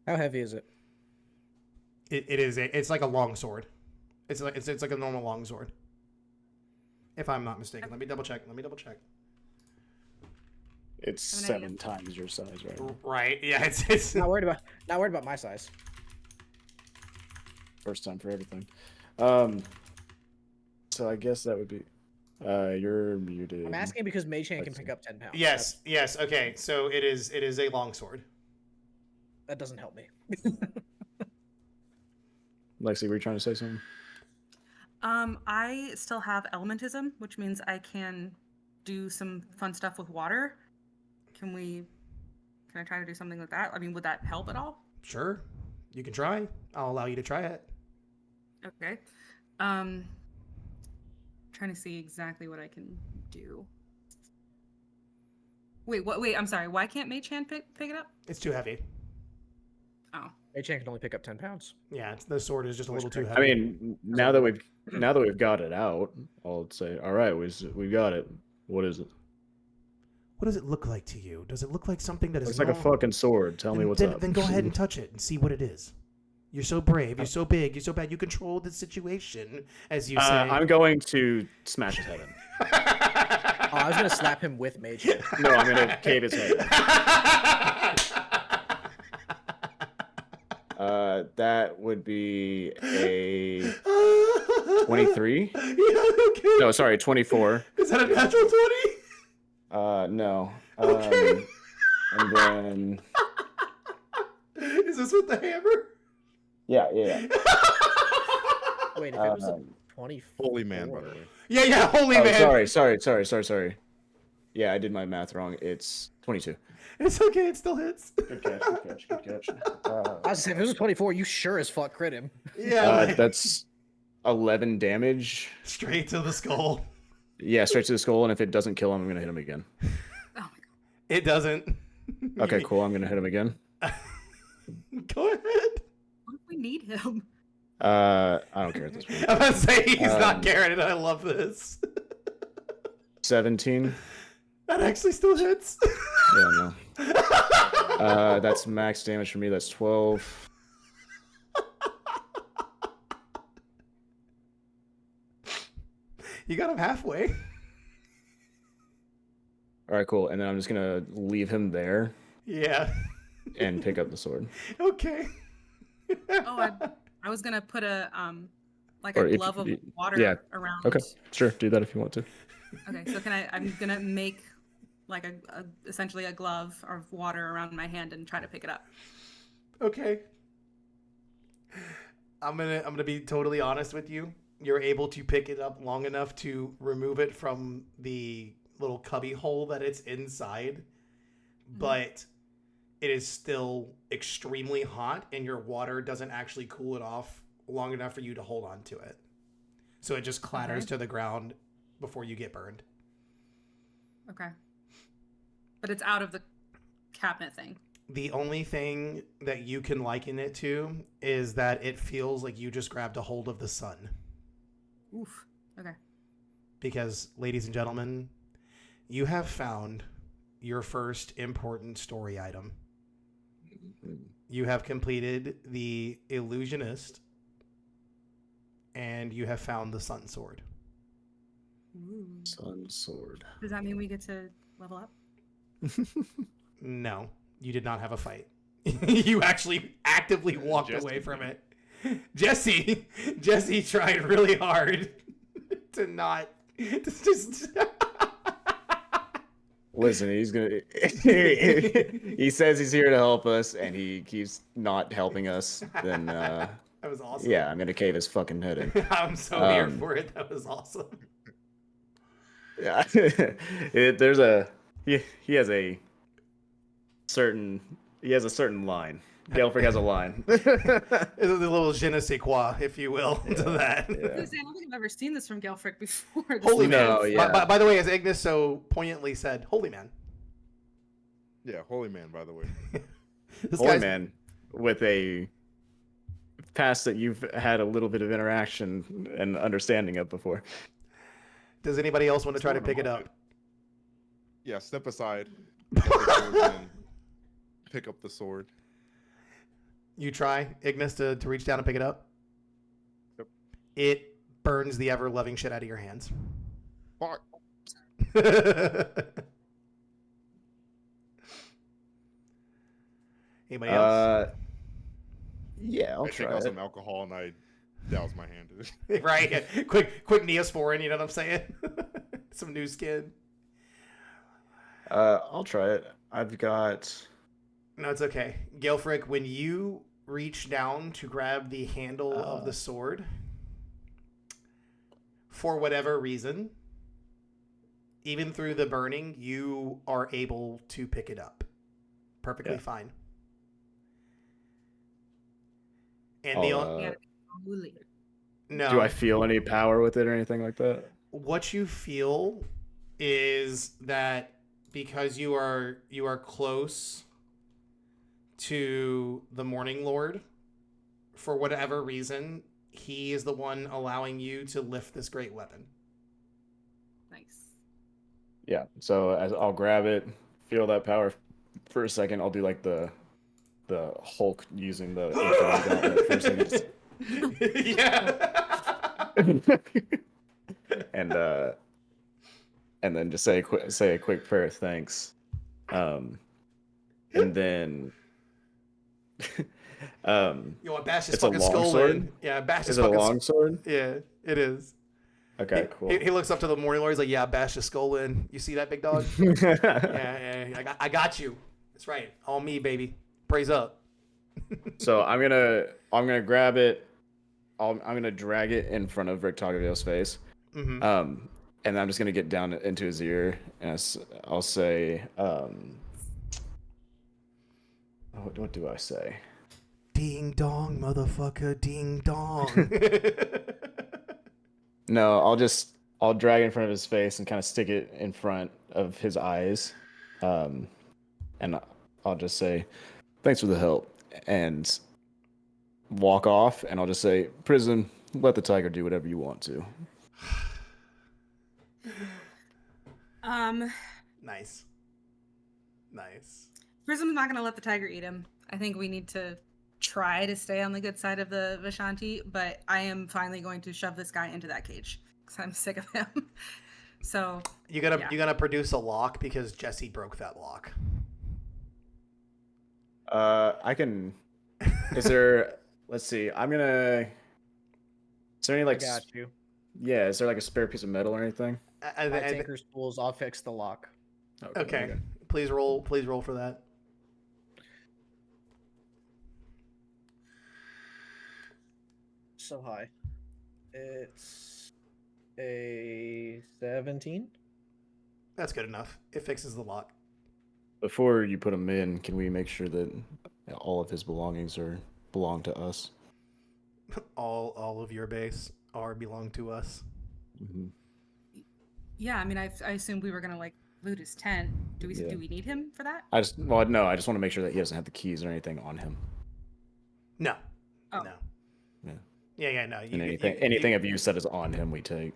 How heavy is it? It's like a long sword. It's like a normal long sword. If I'm not mistaken. Let me double check. It's I have an 7 idea. times your size, right? Right. Yeah, it's Not worried about my size. First time for everything. So I guess that would be. You're muted. I'm asking because Mage Hand can Let's pick see. up 10 pounds. Yes. Okay. So it is a long sword. That doesn't help me. Lexi, were you trying to say something? I still have elementism, which means I can do some fun stuff with water. Can I try to do something with that? I mean, would that help at all? Sure. You can try. I'll allow you to try it. Okay. Trying to see exactly what I can do. Wait, what? Wait, I'm sorry. Why can't Mage Hand pick it up? It's too heavy. Oh. Mage Hand can only pick up 10 pounds. Yeah, the sword is just a little too I heavy. mean, now that we've got it out, I'll say, all right, we got it. What is it? What does it look like to you? Does it look like something that is It's like a long? fucking sword. Tell me what's up. Then go ahead and touch it and see what it is. You're so brave. You're so big. You're so bad. You control the situation, as you say. I'm going to smash his head in. Oh, I was gonna slap him with Mage Hand. No, I'm gonna cave his head in. That would be a 23. Yeah, okay. No, sorry, 24. Is that a natural 20? No. Okay. And then Is this with the hammer? yeah. Wait, if it was a 24. Holy man, by the way. Yeah, holy Oh, man. sorry. Yeah, I did my math wrong. It's 22. It's okay, it still hits. Good catch. I was saying, if it was a 24, you sure as fuck crit him. Yeah, like, That's 11 damage. straight to the skull. Yeah, straight to the skull, and if it doesn't kill him, I'm gonna hit him again. Oh my god. It doesn't. Okay, cool. I'm gonna hit him again. Go ahead. What if we need him? I don't care at this point. I'm about to say he's not Um, carrying it. I love this. 17. That actually still hits. Yeah, no. That's max damage for me. That's 12. You got him halfway. All right, cool. And then I'm just gonna leave him there Yeah. and pick up the sword. Okay. Oh, I was gonna put a like Or a if glove of you- water yeah. around. Okay, sure. Do that if you want to. Okay, so I'm gonna make like a essentially a glove of water around my hand and try to pick it up. Okay. I'm gonna be totally honest with you. You're able to pick it up long enough to remove it from the little cubby hole that it's inside, but it is still extremely hot, and your water doesn't actually cool it off long enough for you to hold on to it. So it just clatters to the ground before you get burned. Okay. But it's out of the cabinet thing. The only thing that you can liken it to is that it feels like you just grabbed a hold of the sun. Oof. Okay. Because, ladies and gentlemen, you have found your first important story item. You have completed the illusionist, and you have found the sun sword. Ooh. Sun sword. Does that mean we get to level up? No, you did not have a fight. You actually actively walked away from it. Jesse tried really hard to not. Just Listen, he's gonna. He says he's here to help us, and he keeps not helping us. Then, that was awesome. yeah, I'm gonna cave his fucking head in. I'm so here for it. That was awesome. Yeah, he has a certain line. Gelfric has a line. It's a little je ne sais quoi, if you will, to that. I was gonna say, I don't think I've ever seen this from Gelfric before. Holy man. No, yeah. By the way, as Ignis so poignantly said, holy man. Yeah, holy man, by the way. Holy man with a past that you've had a little bit of interaction and understanding of before. Does anybody else want to try to pick it up? Yeah, step aside. And pick up the sword. You try, Ignis, to reach down and pick it up? Yep. It burns the ever-loving shit out of your hands. Fuck. Anybody else? Yeah, I'll I take try out it. some alcohol and I douse my hand in it. Right. Yeah. Quick Neosporin, you know what I'm saying? Some new skin. I'll try it. I've got. No, it's okay. Gelfric, when you reach down to grab the handle of the sword, for whatever reason, even through the burning, you are able to pick it up. Perfectly fine. And no. Do I feel any power with it or anything like that? What you feel is that because you are close to the Morning Lord, for whatever reason, he is the one allowing you to lift this great weapon. Nice. Yeah. So I'll grab it, feel that power for a second. I'll do like the Hulk using the first Yeah. and then just say a quick prayer of thanks, and then You want to bash his it's a fucking long skull sword? in? Yeah, bash his Is it a fucking long sword? Yeah, it is. Okay, cool. He looks up to the Morning Lord. He's like, "Yeah, bash his skull in. You see that, big dog? Yeah. I got you. That's right. All me, baby. Praise up." So I'm gonna grab it. I'm gonna drag it in front of Rick Tagaville's face. Mm-hmm. And I'm just gonna get down into his ear, and I'll say, what do I say? Ding dong, motherfucker, ding dong. No, I'll drag it in front of his face and kind of stick it in front of his eyes, and I'll just say, thanks for the help, and walk off, and I'll just say, Prism, let the tiger do whatever you want to. Nice. Prism's not gonna let the tiger eat him. I think we need to try to stay on the good side of the Vishanti, but I am finally going to shove this guy into that cage because I'm sick of him. So You gotta produce a lock because Jesse broke that lock. I can. Is there? Let's see. Is there any I got you. Yeah. Is there like a spare piece of metal or anything? My Tinker's tools. I'll fix the lock. Okay. Please roll for that. So high. It's a 17. That's good enough. It fixes the lock. Before you put him in, can we make sure that all of his belongings belong to us? All of your base belong to us. Mm-hmm. Yeah, I mean, I assumed we were gonna like loot his tent. Do we need him for that? I just want to make sure that he doesn't have the keys or anything on him. No. Oh. No. Yeah. Yeah. No. And anything of use that is on him, we take.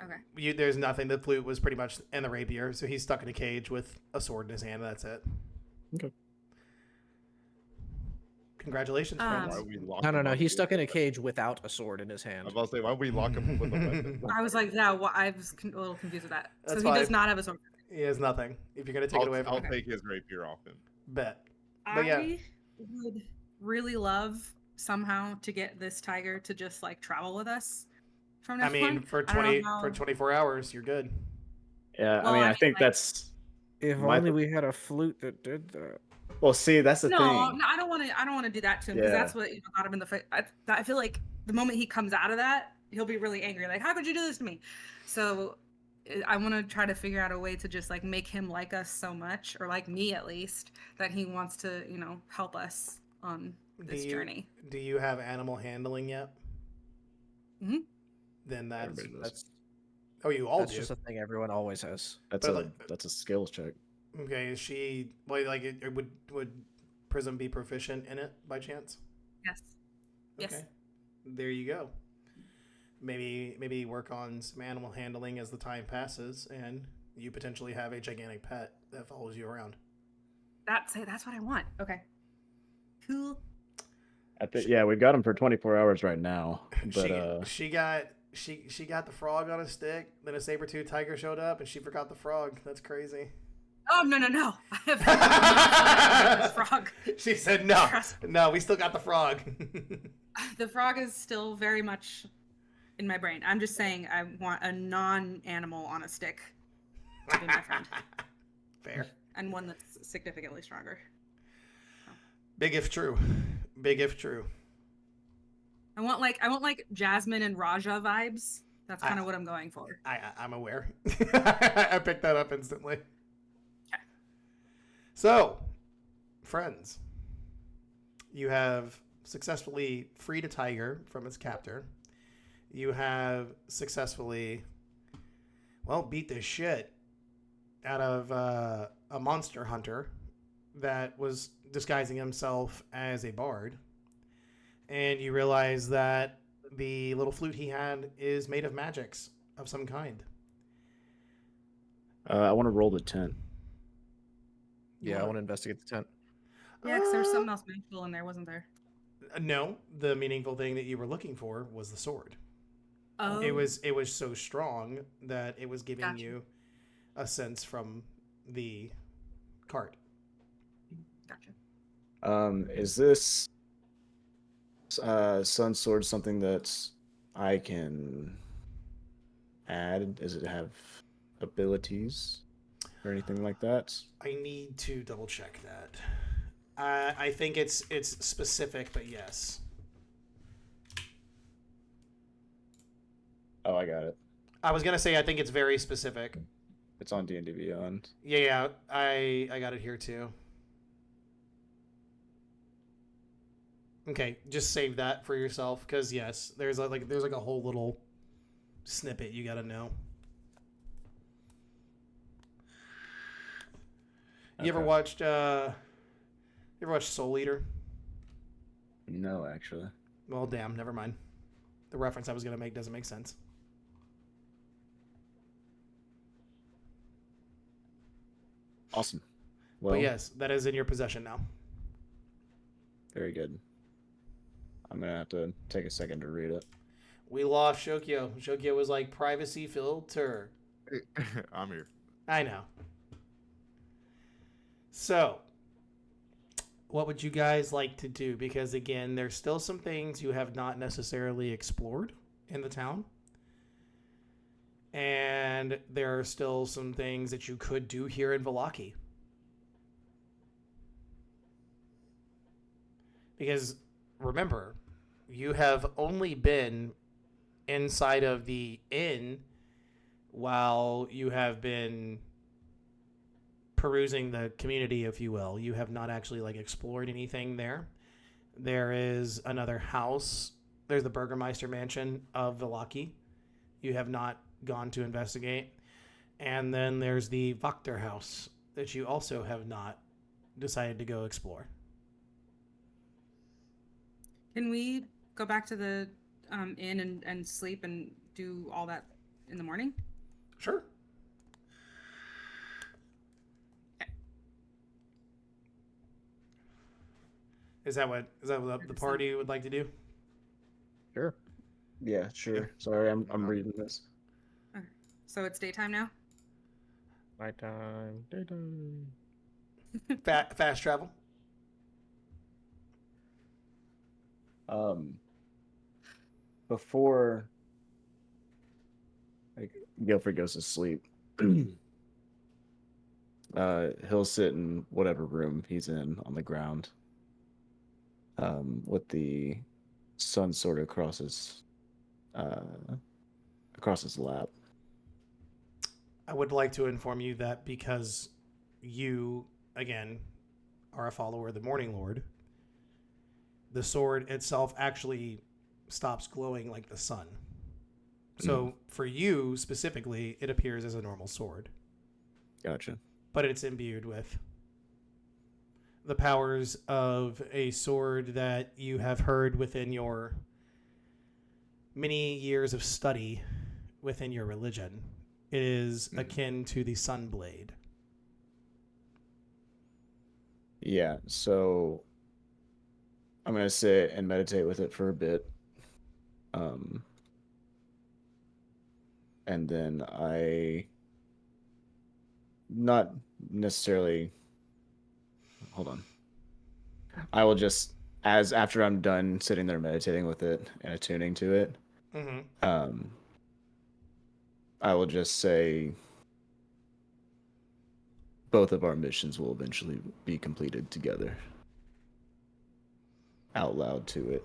Okay. There's nothing. The flute was pretty much in the rapier, so he's stuck in a cage with a sword in his hand. And that's it. Okay. Congratulations, friends. Why we lock No. him up He's with stuck in a the- cage without a sword in his hand. I was about to say, why would we lock him up with a weapon? I was like, yeah, well, I was a little confused with that. That's so he does fine. not have a sword. He has nothing. If you're gonna take it away from I'll him, take his rapier off him. bet. But yeah. I would really love somehow to get this tiger to just like travel with us from now I mean, on. for I don't know 20 how- for 24 hours, you're good. Yeah, Well, I think like- that's. If My- only we had a flute that did that. Well, see, that's the No, thing. I don't want to. I don't want to do that to him because Yeah. that's what got him in the fight. I feel like the moment he comes out of that, he'll be really angry. Like, how could you do this to me? So, I want to try to figure out a way to just like make him like us so much, or like me at least, that he wants to, help us on this journey. Do you have animal handling yet? Mhm. Then Everybody does. That's oh, you all that's do. just a thing everyone always has. That's But a skills check. Okay, is she like it would Prism be proficient in it by chance? Yes. Yes. Okay. There you go. Maybe work on some animal handling as the time passes, and you potentially have a gigantic pet that follows you around. That's what I want. Okay. Cool. We've got him for 24 hours right now. But she got the frog on a stick. Then a saber-toothed tiger showed up, and she forgot the frog. That's crazy. Oh no! I have frog. She said no. Trust- No, we still got the frog. The frog is still very much in my brain. I'm just saying I want a non-animal on a stick to be my friend, Fair. and one that's significantly stronger. Big if true. Big if true. I want like Jasmine and Raja vibes. That's kind of what I'm going for. I'm aware. I picked that up instantly. Okay. So, friends, you have successfully freed a tiger from its captor. You have successfully, beat the shit out of a monster hunter that was disguising himself as a bard. And you realize that the little flute he had is made of magics of some kind. I want to roll the tent. Yeah, I want to investigate the tent. Yeah, because there was something else meaningful in there, wasn't there? No, the meaningful thing that you were looking for was the sword. Oh, It was so strong that it was giving Gotcha. you a sense from the card. Gotcha. Is this Sun Sword something that I can add? Does it have abilities or anything like that? I need to double check that. I think it's specific, but yes. Oh, I got it. I was gonna say I think it's very specific. It's on D&D Beyond. Yeah, I got it here too. Okay, just save that for yourself, because yes, there's like a whole little snippet you gotta know. You ever watched Soul Eater? No, actually. Well, damn, never mind. The reference I was gonna make doesn't make sense. Awesome. Well, But yes, that is in your possession now. very good. I'm gonna have to take a second to read it. We lost Shokyo. Shokyo was like privacy filter. I'm here. I know. So, what would you guys like to do? Because again, there's still some things you have not necessarily explored in the town. And there are still some things that you could do here in Vallaki. Because remember, you have only been inside of the inn while you have been perusing the community, if you will. You have not actually like explored anything there. There is another house. There's the Burgermeister mansion of Villaki. You have not gone to investigate. And then there's the Wachter house that you also have not decided to go explore. Can we go back to the inn and sleep and do all that in the morning? Sure. Is that what the party would like to do? Sure. Yeah, sure. Sorry, I'm reading this. Okay. So it's daytime now? Nighttime, daytime. Fast travel. Before like Guilford goes to sleep, he'll sit in whatever room he's in on the ground, with the sun sort of across his lap. I would like to inform you that because you, again, are a follower of the Morning Lord, the sword itself actually stops glowing like the sun. So for you specifically, it appears as a normal sword. Gotcha. But it's imbued with the powers of a sword that you have heard within your many years of study within your religion. It is akin to the Sunblade. Yeah, so I'm gonna sit and meditate with it for a bit. And then not necessarily, hold on. I will just, after I'm done sitting there meditating with it and attuning to it, I will just say both of our missions will eventually be completed together. Out loud to it.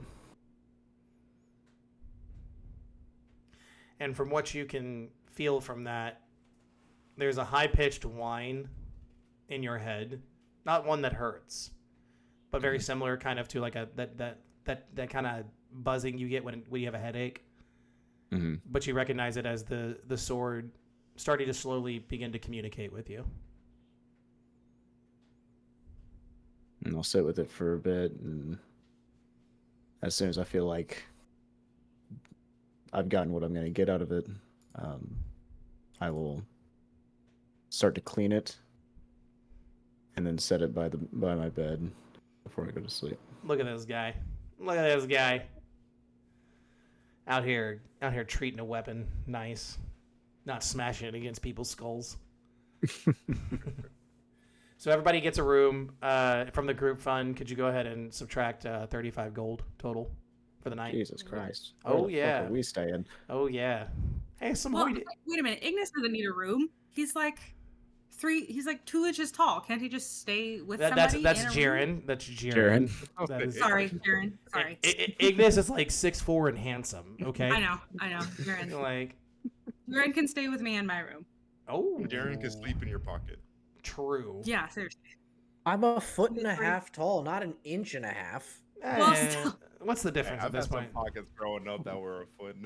And from what you can feel from that, there's a high-pitched whine in your head. Not one that hurts, but very similar kind of to like that kind of buzzing you get when you have a headache. Mm-hmm. But you recognize it as the sword starting to slowly begin to communicate with you. And I'll sit with it for a bit, and as soon as I feel like I've gotten what I'm going to get out of it, I will start to clean it, and then set it by my bed before I go to sleep. Look at this guy. Look at this guy. Out here treating a weapon nice, not smashing it against people's skulls. So everybody gets a room from the group fund. Could you go ahead and subtract 35 gold total for the night? Jesus Christ! Oh, Where the yeah. fuck are we staying? Oh yeah. Hey, Well, wait a minute. Ignis doesn't need a room. He's like 2 inches tall. Can't he just stay with somebody? That's in a room? Jiren. That's Jiren. That is, Sorry, Jiren. Sorry. Ignis is like 6'4" and handsome. Okay. I know. Jiren. Like, Jiren can stay with me in my room. oh. Darren can sleep in your pocket. True. Yeah, seriously. I'm a foot and a half tall, not an inch and a half. Well, Eh, still- what's the difference I've at this had some point? pockets growing up that were a foot.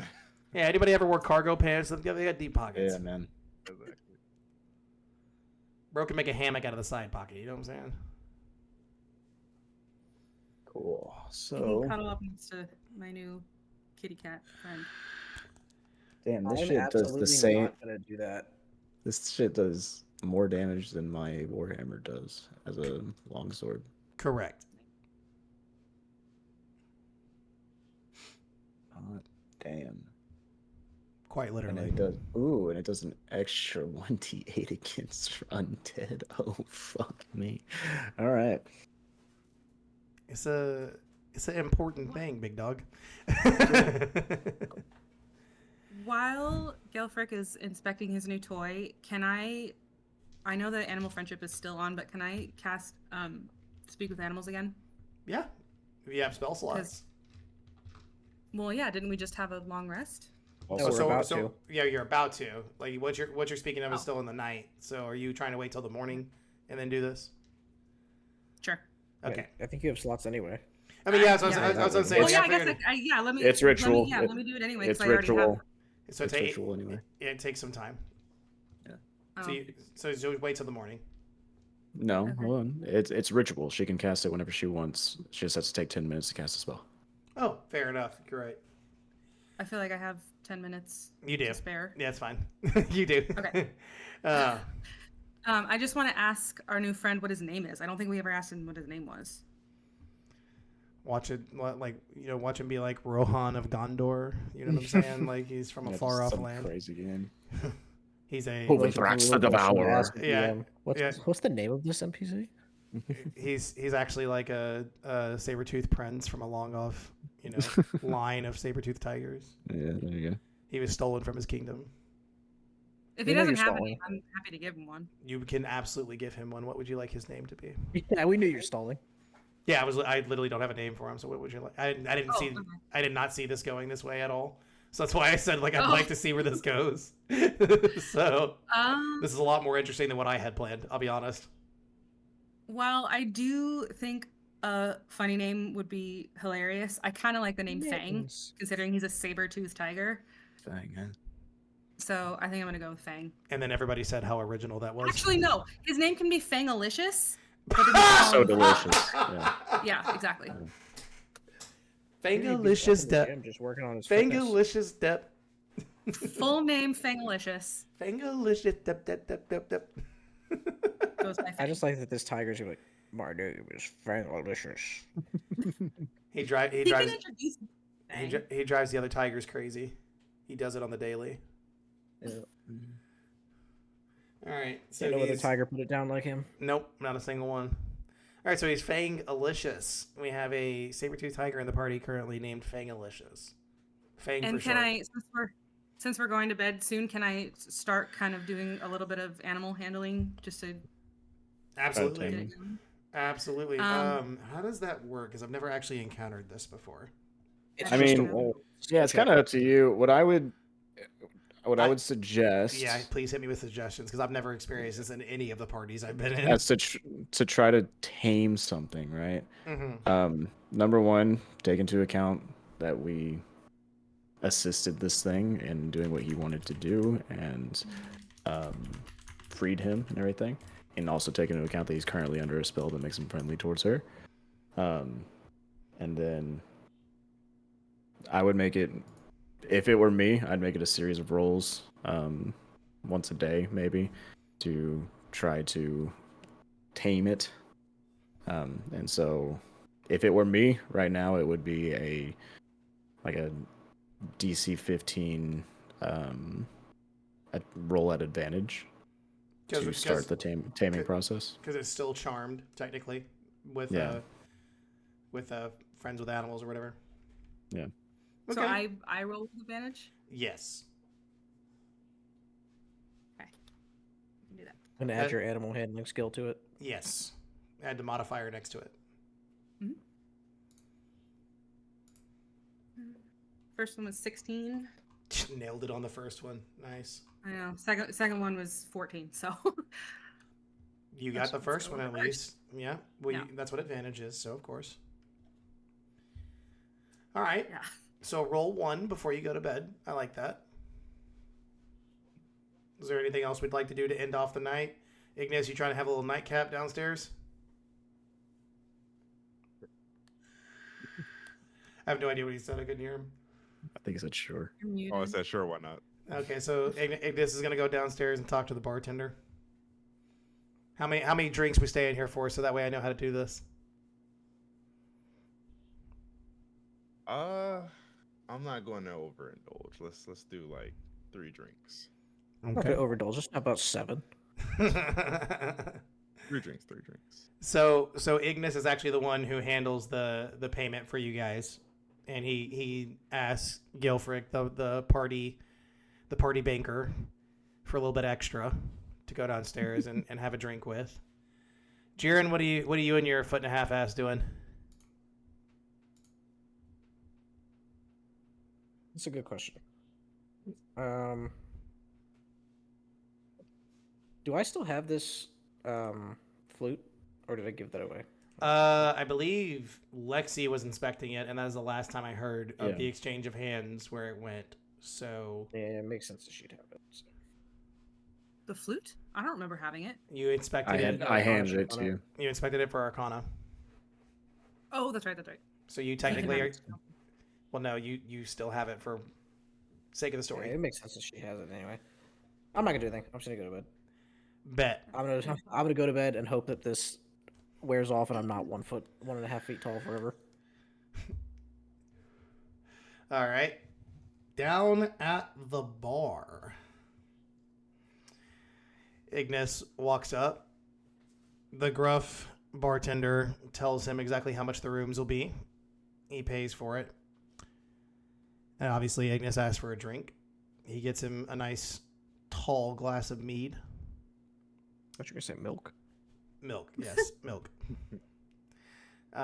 Yeah. Anybody ever wore cargo pants? They got deep pockets. Yeah, man. Bro can make a hammock out of the side pocket. You know what I'm saying? Cool. I can So, cuddle up next to my new kitty cat friend. damn, this I'm shit does absolutely the same. not gonna do that. This shit does more damage than my Warhammer does as a longsword. Correct. God damn. Quite And literally. it does. Ooh, and it does an extra 1d8 against undead. Oh fuck me. All right. It's an important thing, big dog. While Gelfrick is inspecting his new toy, can I know that Animal Friendship is still on, but can I cast Speak with Animals again? Yeah. If you have spell slots. Well, yeah, didn't we just have a long rest? No, we're about to. Yeah, you're about to. Like what you're speaking of is Oh. still in the night. So are you trying to wait till the morning and then do this? Sure. Okay. I think you have slots anyway. I mean, yeah, so Yeah. I was saying. Well, yeah, I I guess figured- yeah. Let me. It's ritual. Let me do it anyway It's because I already have. ritual. so It's ritual anyway. it takes some time. Oh. So you wait till the morning. No, Okay. hold on. It's ritual. She can cast it whenever she wants. She just has to take 10 minutes to cast a spell. Oh, fair enough. You're right. I feel like I have 10 minutes You do. to spare. Yeah, it's fine. You do. Okay. I just want to ask our new friend what his name is. I don't think we ever asked him what his name was. Watch it, watch him be like Rohan of Gondor. You know what I'm saying? Like he's from a Yeah, far off some land. Crazy game. He's a Holy Like, Thrax a the little question to Devourer. ask the Yeah, DM. What's yeah. what's the name of this NPC? he's actually like a saber-toothed prince from a long off line of saber-toothed tigers. Yeah, there you go. He was stolen from his kingdom. If You he know doesn't you're have stalling. any, I'm happy to give him one. You can absolutely give him one. What would you like his name to be? Yeah, we knew you're stalling. Yeah, I literally don't have a name for him. So what would you like? I didn't Oh, see. okay. I did not see this going this way at all. So that's why I said like I'd Oh. like to see where this goes. So this is a lot more interesting than what I had planned. I'll be honest. Well, I do think a funny name would be hilarious. I kind of like the name Fang, Mittens. considering he's a saber-toothed tiger. Dang, man. So I think I'm gonna go with Fang. And then everybody said how original that was. Actually, no. His name can be Fangalicious. but then he's So called- delicious. Yeah. Yeah, exactly. Fangalicious Dep. I'm just working on his fitness. Fangalicious Dep. Full name Fangalicious. Fangalicious Dep Dep Dep Dep Dep. Goes by I Fang. just like that this tiger's like, my name is Fangalicious. He He can drives introduce Fang. he drives the other tigers crazy. He does it on the daily. Yeah. All right. So So no other he's- tiger put it down like him. Nope, not a single one. All right, so he's Fangalicious. We have a saber-toothed tiger in the party currently named Fangalicious. Fang And for can short. since we're going to bed soon, can I start kind of doing a little bit of animal handling just to get Absolutely. it going? Absolutely. Um, How does that work? Because I've never actually encountered this before. It's I just a mean, roll. Yeah, it's kind of up to you. What I would suggest Yeah, please hit me with suggestions because I've never experienced this in any of the parties I've been in. that's to try to tame something, right? Mm-hmm. Number one, take into account that we assisted this thing in doing what he wanted to do and freed him and everything, and also take into account that he's currently under a spell that makes him friendly towards her. And then I would make it, if it were me, I'd make it a series of rolls, once a day maybe, to try to tame it. And so if it were me right now, it would be a DC 15 a roll at advantage to start the taming process. Because it's still charmed technically with Yeah. friends with animals or whatever. Yeah. So Okay. I roll with advantage. Yes. Okay, you can do that. And add your animal handling skill to it. Yes. Add the modifier next to it. First one was 16. Nailed it on the first one. Nice. I know. Second one was 14. So You got the first one at First. least. Yeah. Well, Yeah. that's what advantage is. So of course. All right. yeah. So roll 1 before you go to bed. I like that. Is there anything else we'd like to do to end off the night? Ignis, you trying to have a little nightcap downstairs? I have no idea what he said. I couldn't hear him. I think he said sure. You're muted. Oh, I said sure, why not? Okay, so Ignis is gonna go downstairs and talk to the bartender. How many drinks we stay in here for, so that way I know how to do this. I'm not going to overindulge. Let's do like 3 drinks. Not to overindulge. Just about 7. 3 drinks. So Ignis is actually the one who handles the payment for you guys, and he asks Gilfrick, the party banker, for a little bit extra to go downstairs and have a drink with. Jiren, what are you and your 1.5 ass doing? That's a good question. Do I still have this flute, or did I give that away? I believe Lexi was inspecting it, and that was the last time I heard of Yeah. the exchange of hands where it went. So Yeah, it makes sense that she'd have it. So. The flute? I don't remember having it. you inspected it. got I a handed it on to it. you. You inspected it for Arcana. Oh, that's right. That's right. So you I can technically have are. it still. Well, no, you still have it for sake of the Yeah, story. it makes sense that she has it anyway. I'm not gonna do anything. I'm just gonna go to bed. Bet. I'm gonna go to bed and hope that this wears off and I'm not 1.5 feet tall forever. All right. Down at the bar, Ignis walks up. The gruff bartender tells him exactly how much the rooms will be. He pays for it. And obviously, Ignis asks for a drink. He gets him a nice, tall glass of mead. What you gonna say? Milk? Milk, yes, milk.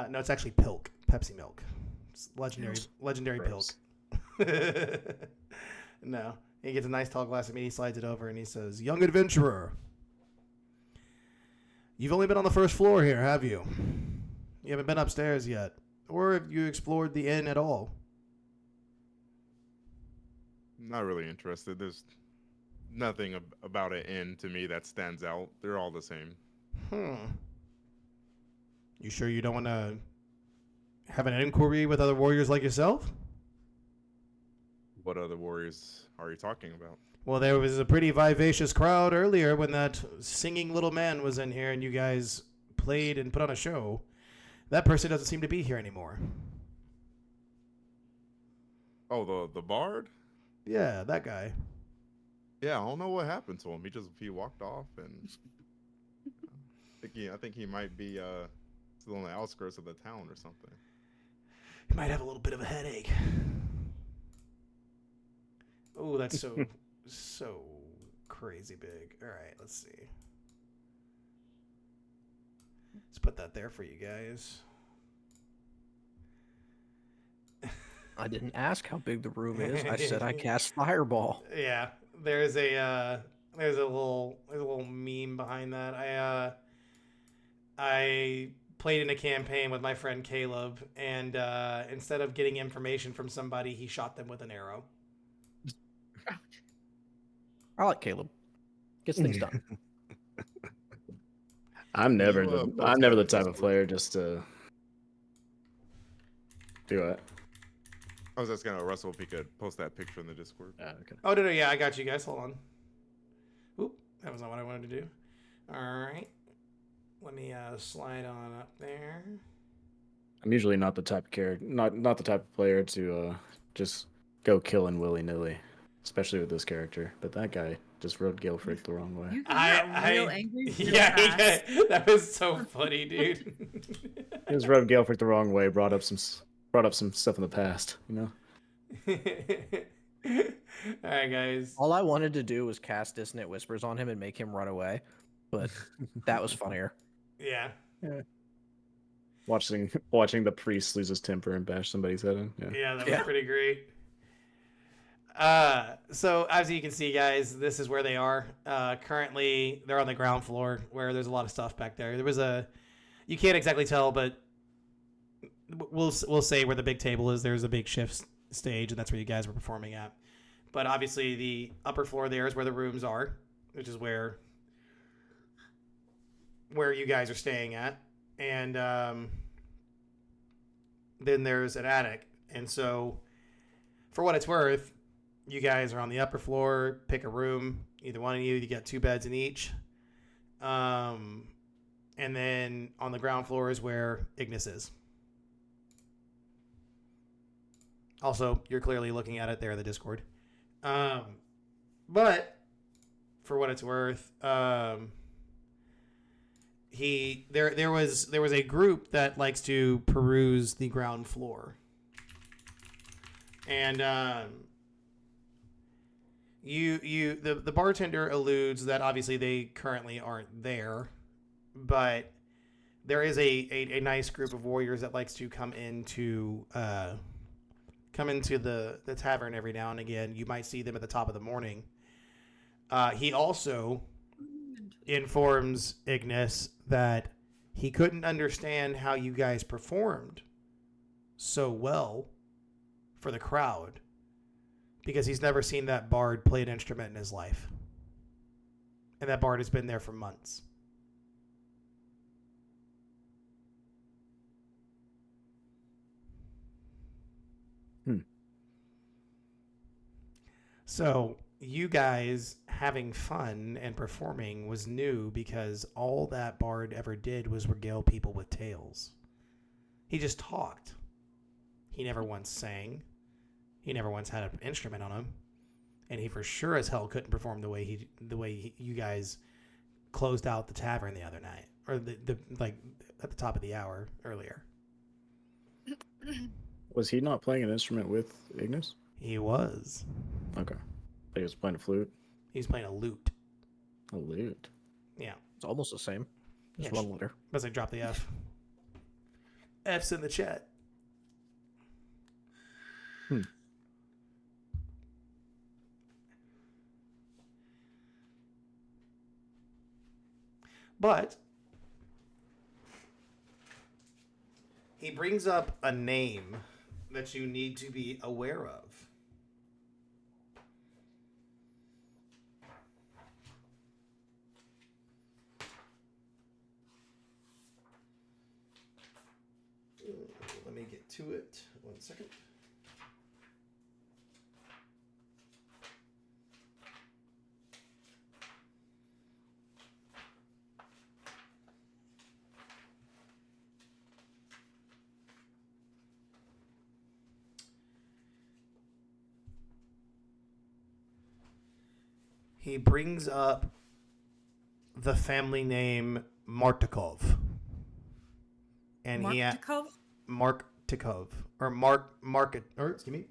No, it's actually Pilk, Pepsi milk. It's legendary Gross. Pilk. No, he gets a nice tall glass of mead. He slides it over and he says, "Young adventurer, you've only been on the first floor here, have you? You haven't been upstairs yet, or have you explored the inn at all?" Not really interested. There's nothing about an inn to me that stands out. They're all the same. You sure you don't want to have an inquiry with other warriors like yourself? What other warriors are you talking about? Well, there was a pretty vivacious crowd earlier when that singing little man was in here and you guys played and put on a show. That person doesn't seem to be here anymore. Oh, the bard? Yeah, that guy. Yeah, I don't know what happened to him. He walked off, and I think he might be still on the outskirts of the town or something. He might have a little bit of a headache. Oh, that's so crazy big. All right, let's see. Let's put that there for you guys. I didn't ask how big the room is. I said I cast fireball. Yeah, there's a little meme behind that. I played in a campaign with my friend Caleb, and instead of getting information from somebody, he shot them with an arrow. I like Caleb. Gets things done. I'm never You, the post I'm that never on the type of Discord. player just to do it. I was just gonna Russell if he could post that picture in the Discord. Okay. Oh no, yeah, I got you guys. Hold on. Oop, that was not what I wanted to do. All right, let me slide on up there. I'm usually not the type of character, not the type of player to just go killing willy nilly, especially with this character. But that guy just rode Gilfrick the wrong way. You got real angry. Real Yeah, fast. that was so funny, dude. He just rode Gilfrick the wrong way. Brought up some stuff in the past, you know. All right, guys. All I wanted to do was cast Dissonant Whispers on him and make him run away, but that was funnier. Yeah. Watching the priest lose his temper and bash somebody's head in. Yeah. Yeah, that was pretty great. So as you can see, guys, this is where they are. Currently, they're on the ground floor where there's a lot of stuff back there. You can't exactly tell, but we'll say where the big table is. There's a big shift stage, and that's where you guys were performing at. But obviously, the upper floor there is where the rooms are, which is where you guys are staying at, and then there's an attic. And so, for what it's worth, you guys are on the upper floor. Pick a room, either one of you. You get 2 beds in each. And then on the ground floor is where Ignis is. Also, you're clearly looking at it there in the Discord. But for what it's worth, there was a group that likes to peruse the ground floor, and the bartender alludes that obviously they currently aren't there, but there is a nice group of warriors that likes to come into the tavern every now and again. You might see them at the top of the morning. He also informs Ignis that he couldn't understand how you guys performed so well for the crowd because he's never seen that bard play an instrument in his life. And that bard has been there for months. So you guys having fun and performing was new because all that bard ever did was regale people with tales. He just talked. He never once sang. He never once had an instrument on him. And he for sure as hell couldn't perform the way you guys closed out the tavern the other night. Or the like at the top of the hour earlier. Was he not playing an instrument with Ignis? He was. Okay. He was playing a flute. He's playing a lute. A lute. Yeah. It's almost the same. Just Yeah, one letter. Must like drop the F. F's in the chat. But he brings up a name that you need to be aware of. Let me get to it. 1 second. He brings up the family name Martikov. And Martikov? Martikov. Or excuse me.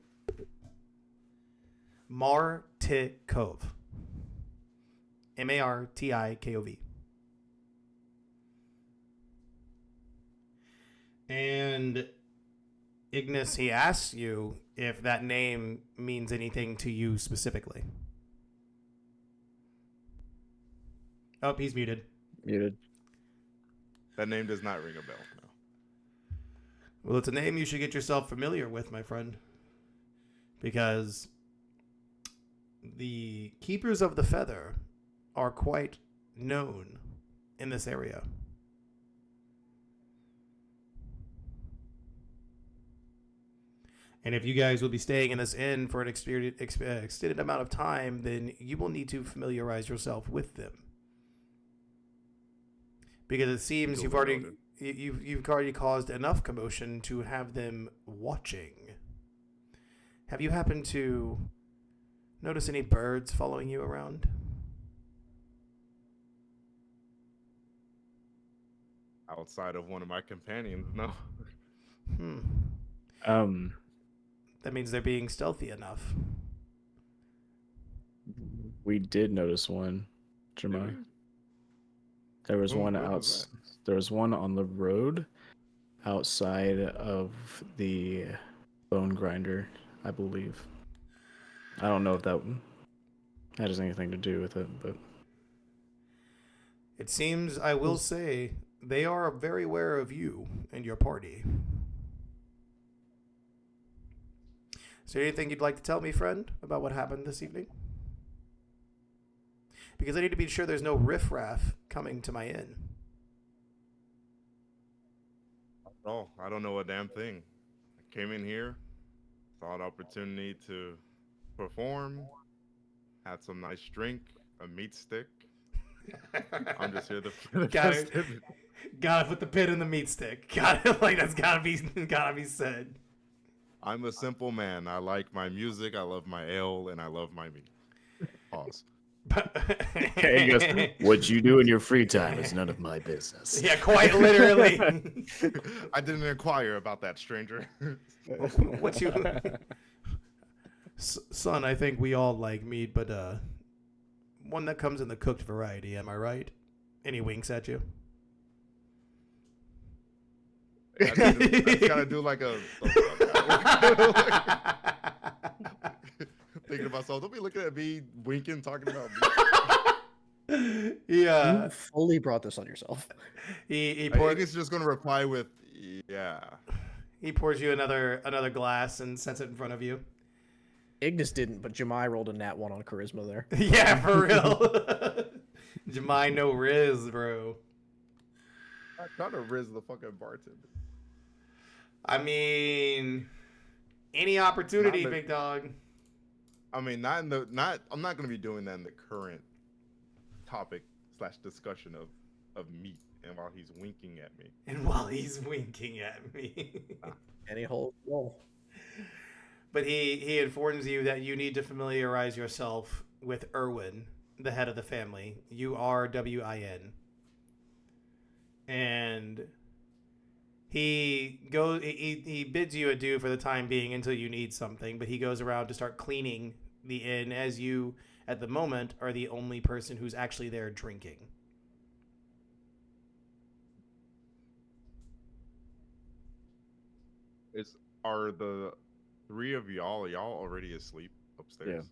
Martikov. Martikov. And Ignis, he asks you if that name means anything to you specifically. Oh, he's muted. Muted. That name does not ring a bell. No. Well, it's a name you should get yourself familiar with, my friend. Because the Keepers of the Feather are quite known in this area. And if you guys will be staying in this inn for an extended amount of time, then you will need to familiarize yourself with them. Because it seems you've already caused enough commotion to have them watching. Have you happened to notice any birds following you around? Outside of one of my companions, no. That means they're being stealthy enough. We did notice one, Jeremiah. There was one out. There was one on the road outside of the bone grinder, I believe. I don't know if that has anything to do with it, but it seems, I will say, they are very aware of you and your party. Is there anything you'd like to tell me, friend, about what happened this evening? Because I need to be sure there's no riffraff coming to my inn. Oh, I don't know a damn thing. I came in here, thought opportunity to perform, had some nice drink, a meat stick. I'm just here to Gotta put the pin in the meat stick. That's gotta be said. I'm a simple man. I like my music, I love my ale, and I love my meat. Pause. he goes, what you do in your free time is none of my business. Yeah, quite literally. I didn't inquire about that, stranger. What you... Son, I think we all like meat, but one that comes in the cooked variety, am I right? And he winks at you. I gotta do like a thinking about myself. Don't be looking at me winking, talking about me. Yeah. You fully brought this on yourself. He Ignis just gonna reply with, "Yeah." he pours you another glass and sets it in front of you. Ignis didn't, but Jemai rolled a nat 1 on charisma there. Yeah, for real. Jemai no Riz, bro. I try to riz the fucking bartender. I mean, any opportunity, Not the- big dog. I mean, not. I'm not gonna be doing that in the current topic / discussion of meat, and while he's winking at me. And while he's winking at me. Any whole roll. But he informs you that you need to familiarize yourself with Erwin, the head of the family. You are WIN. And he bids you adieu for the time being until you need something, but he goes around to start cleaning the inn as you, at the moment, are the only person who's actually there drinking. Are the three of y'all already asleep upstairs?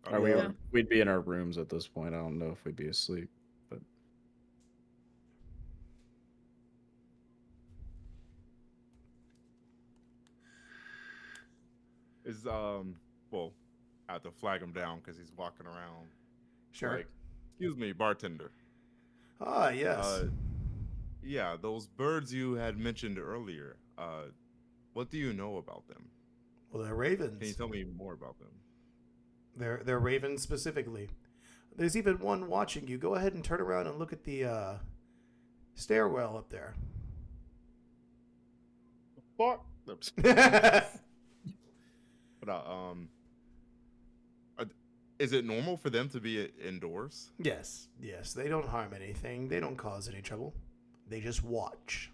Are we? Yeah. We'd be in our rooms at this point. I don't know if we'd be asleep, but Is well, I have to flag him down because he's walking around. Sure. Like, excuse me, bartender. Ah, yes. Yeah, those birds you had mentioned earlier. What do you know about them? Well, they're ravens. Can you tell me more about them? They're ravens specifically. There's even one watching you. Go ahead and turn around and look at the stairwell up there. Fuck. But is it normal for them to be indoors? Yes. They don't harm anything. They don't cause any trouble. They just watch.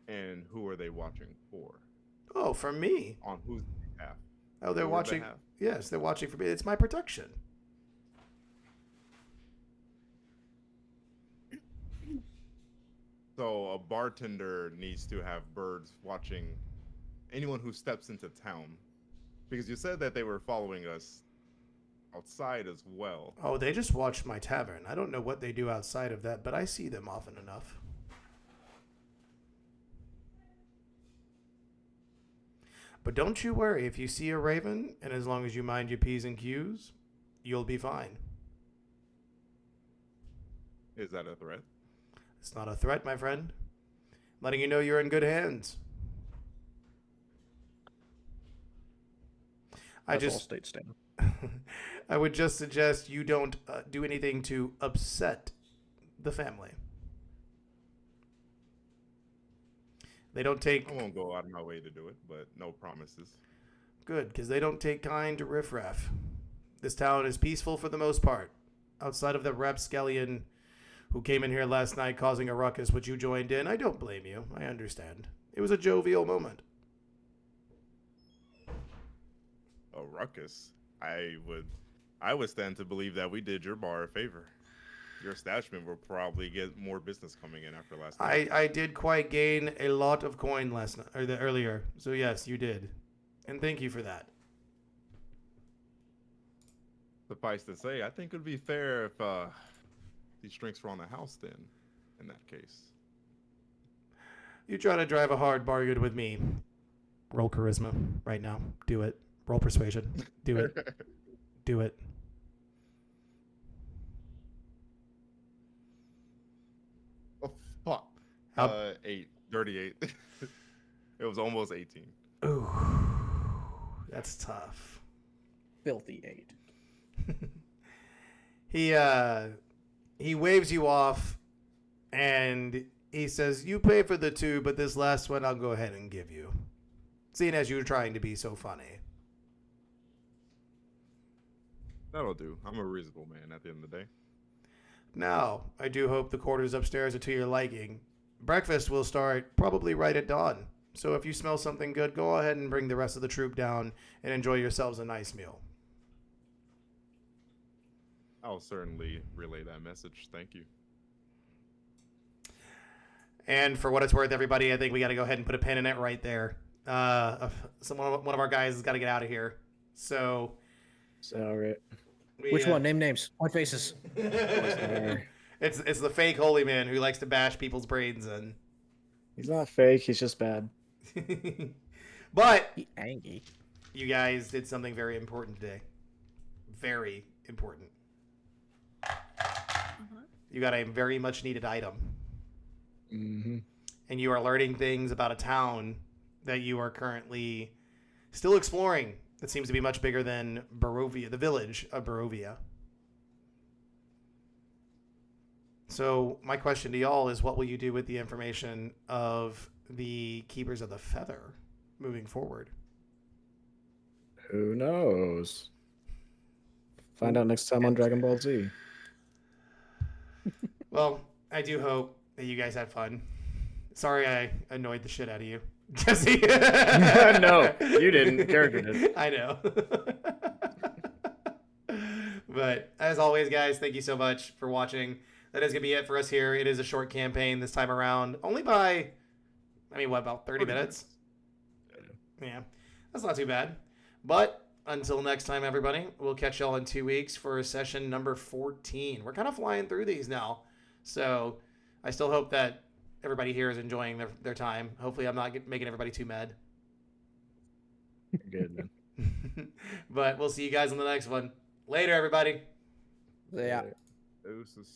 And who are they watching for? Oh, for me. On whose behalf? Oh, they're Your watching. behalf? Yes, they're watching for me. It's my protection. So a bartender needs to have birds watching anyone who steps into town, because you said that they were following us outside as well. Oh, they just watch my tavern. I don't know what they do outside of that, but I see them often enough. But don't you worry. If you see a raven, and as long as you mind your P's and Q's, you'll be fine. Is that a threat? It's not a threat, my friend. Letting you know you're in good hands. That's all state stand. I would just suggest you don't do anything to upset the family. They don't take... I won't go out of my way to do it, but no promises. Good, because they don't take kind to riffraff. This town is peaceful for the most part. Outside of the rapscallion who came in here last night causing a ruckus, which you joined in, I don't blame you. I understand. It was a jovial moment. A ruckus? I would stand to believe that we did your bar a favor. Your establishment will probably get more business coming in after last night. I did quite gain a lot of coin last night, or earlier. So yes, you did. And thank you for that. Suffice to say, I think it would be fair if these drinks were on the house then, in that case. You try to drive a hard bargain with me. Roll charisma right now. Do it. Roll persuasion. Do it. Do it. Oh, fuck. How- 8. Dirty 8. It was almost 18. Ooh, that's tough. Filthy 8. He waves you off, and he says, "You pay for the two, but this last one I'll go ahead and give you." Seeing as you're trying to be so funny. That'll do. I'm a reasonable man at the end of the day. Now, I do hope the quarters upstairs are to your liking. Breakfast will start probably right at dawn. So if you smell something good, go ahead and bring the rest of the troop down and enjoy yourselves a nice meal. I'll certainly relay that message. Thank you. And for what it's worth, everybody, I think we got to go ahead and put a pin in it right there. One of our guys has got to get out of here. So it's all right. Which one? Name names. Point faces. It's the fake holy man who likes to bash people's brains in. He's not fake. He's just bad. But He angry. you guys did something very important today. Very important. You got a very much needed item. Mm-hmm. And you are learning things about a town that you are currently still exploring that seems to be much bigger than Barovia, the village of Barovia. So my question to y'all is, what will you do with the information of the Keepers of the Feather moving forward? Who knows? Find out next time on Dragon Ball Z. Well, I do hope that you guys had fun. Sorry I annoyed the shit out of you. Jesse. No, you didn't. The character did. I know. But as always, guys, thank you so much for watching. That is going to be it for us here. It is a short campaign this time around. Only by, about 30 minutes? Yeah, that's not too bad. But until next time, everybody, we'll catch y'all in 2 weeks for session number 14. We're kind of flying through these now. So I still hope that everybody here is enjoying their time. Hopefully I'm not making everybody too mad. Good, man. But we'll see you guys on the next one. Later, everybody. Yeah. Deuces.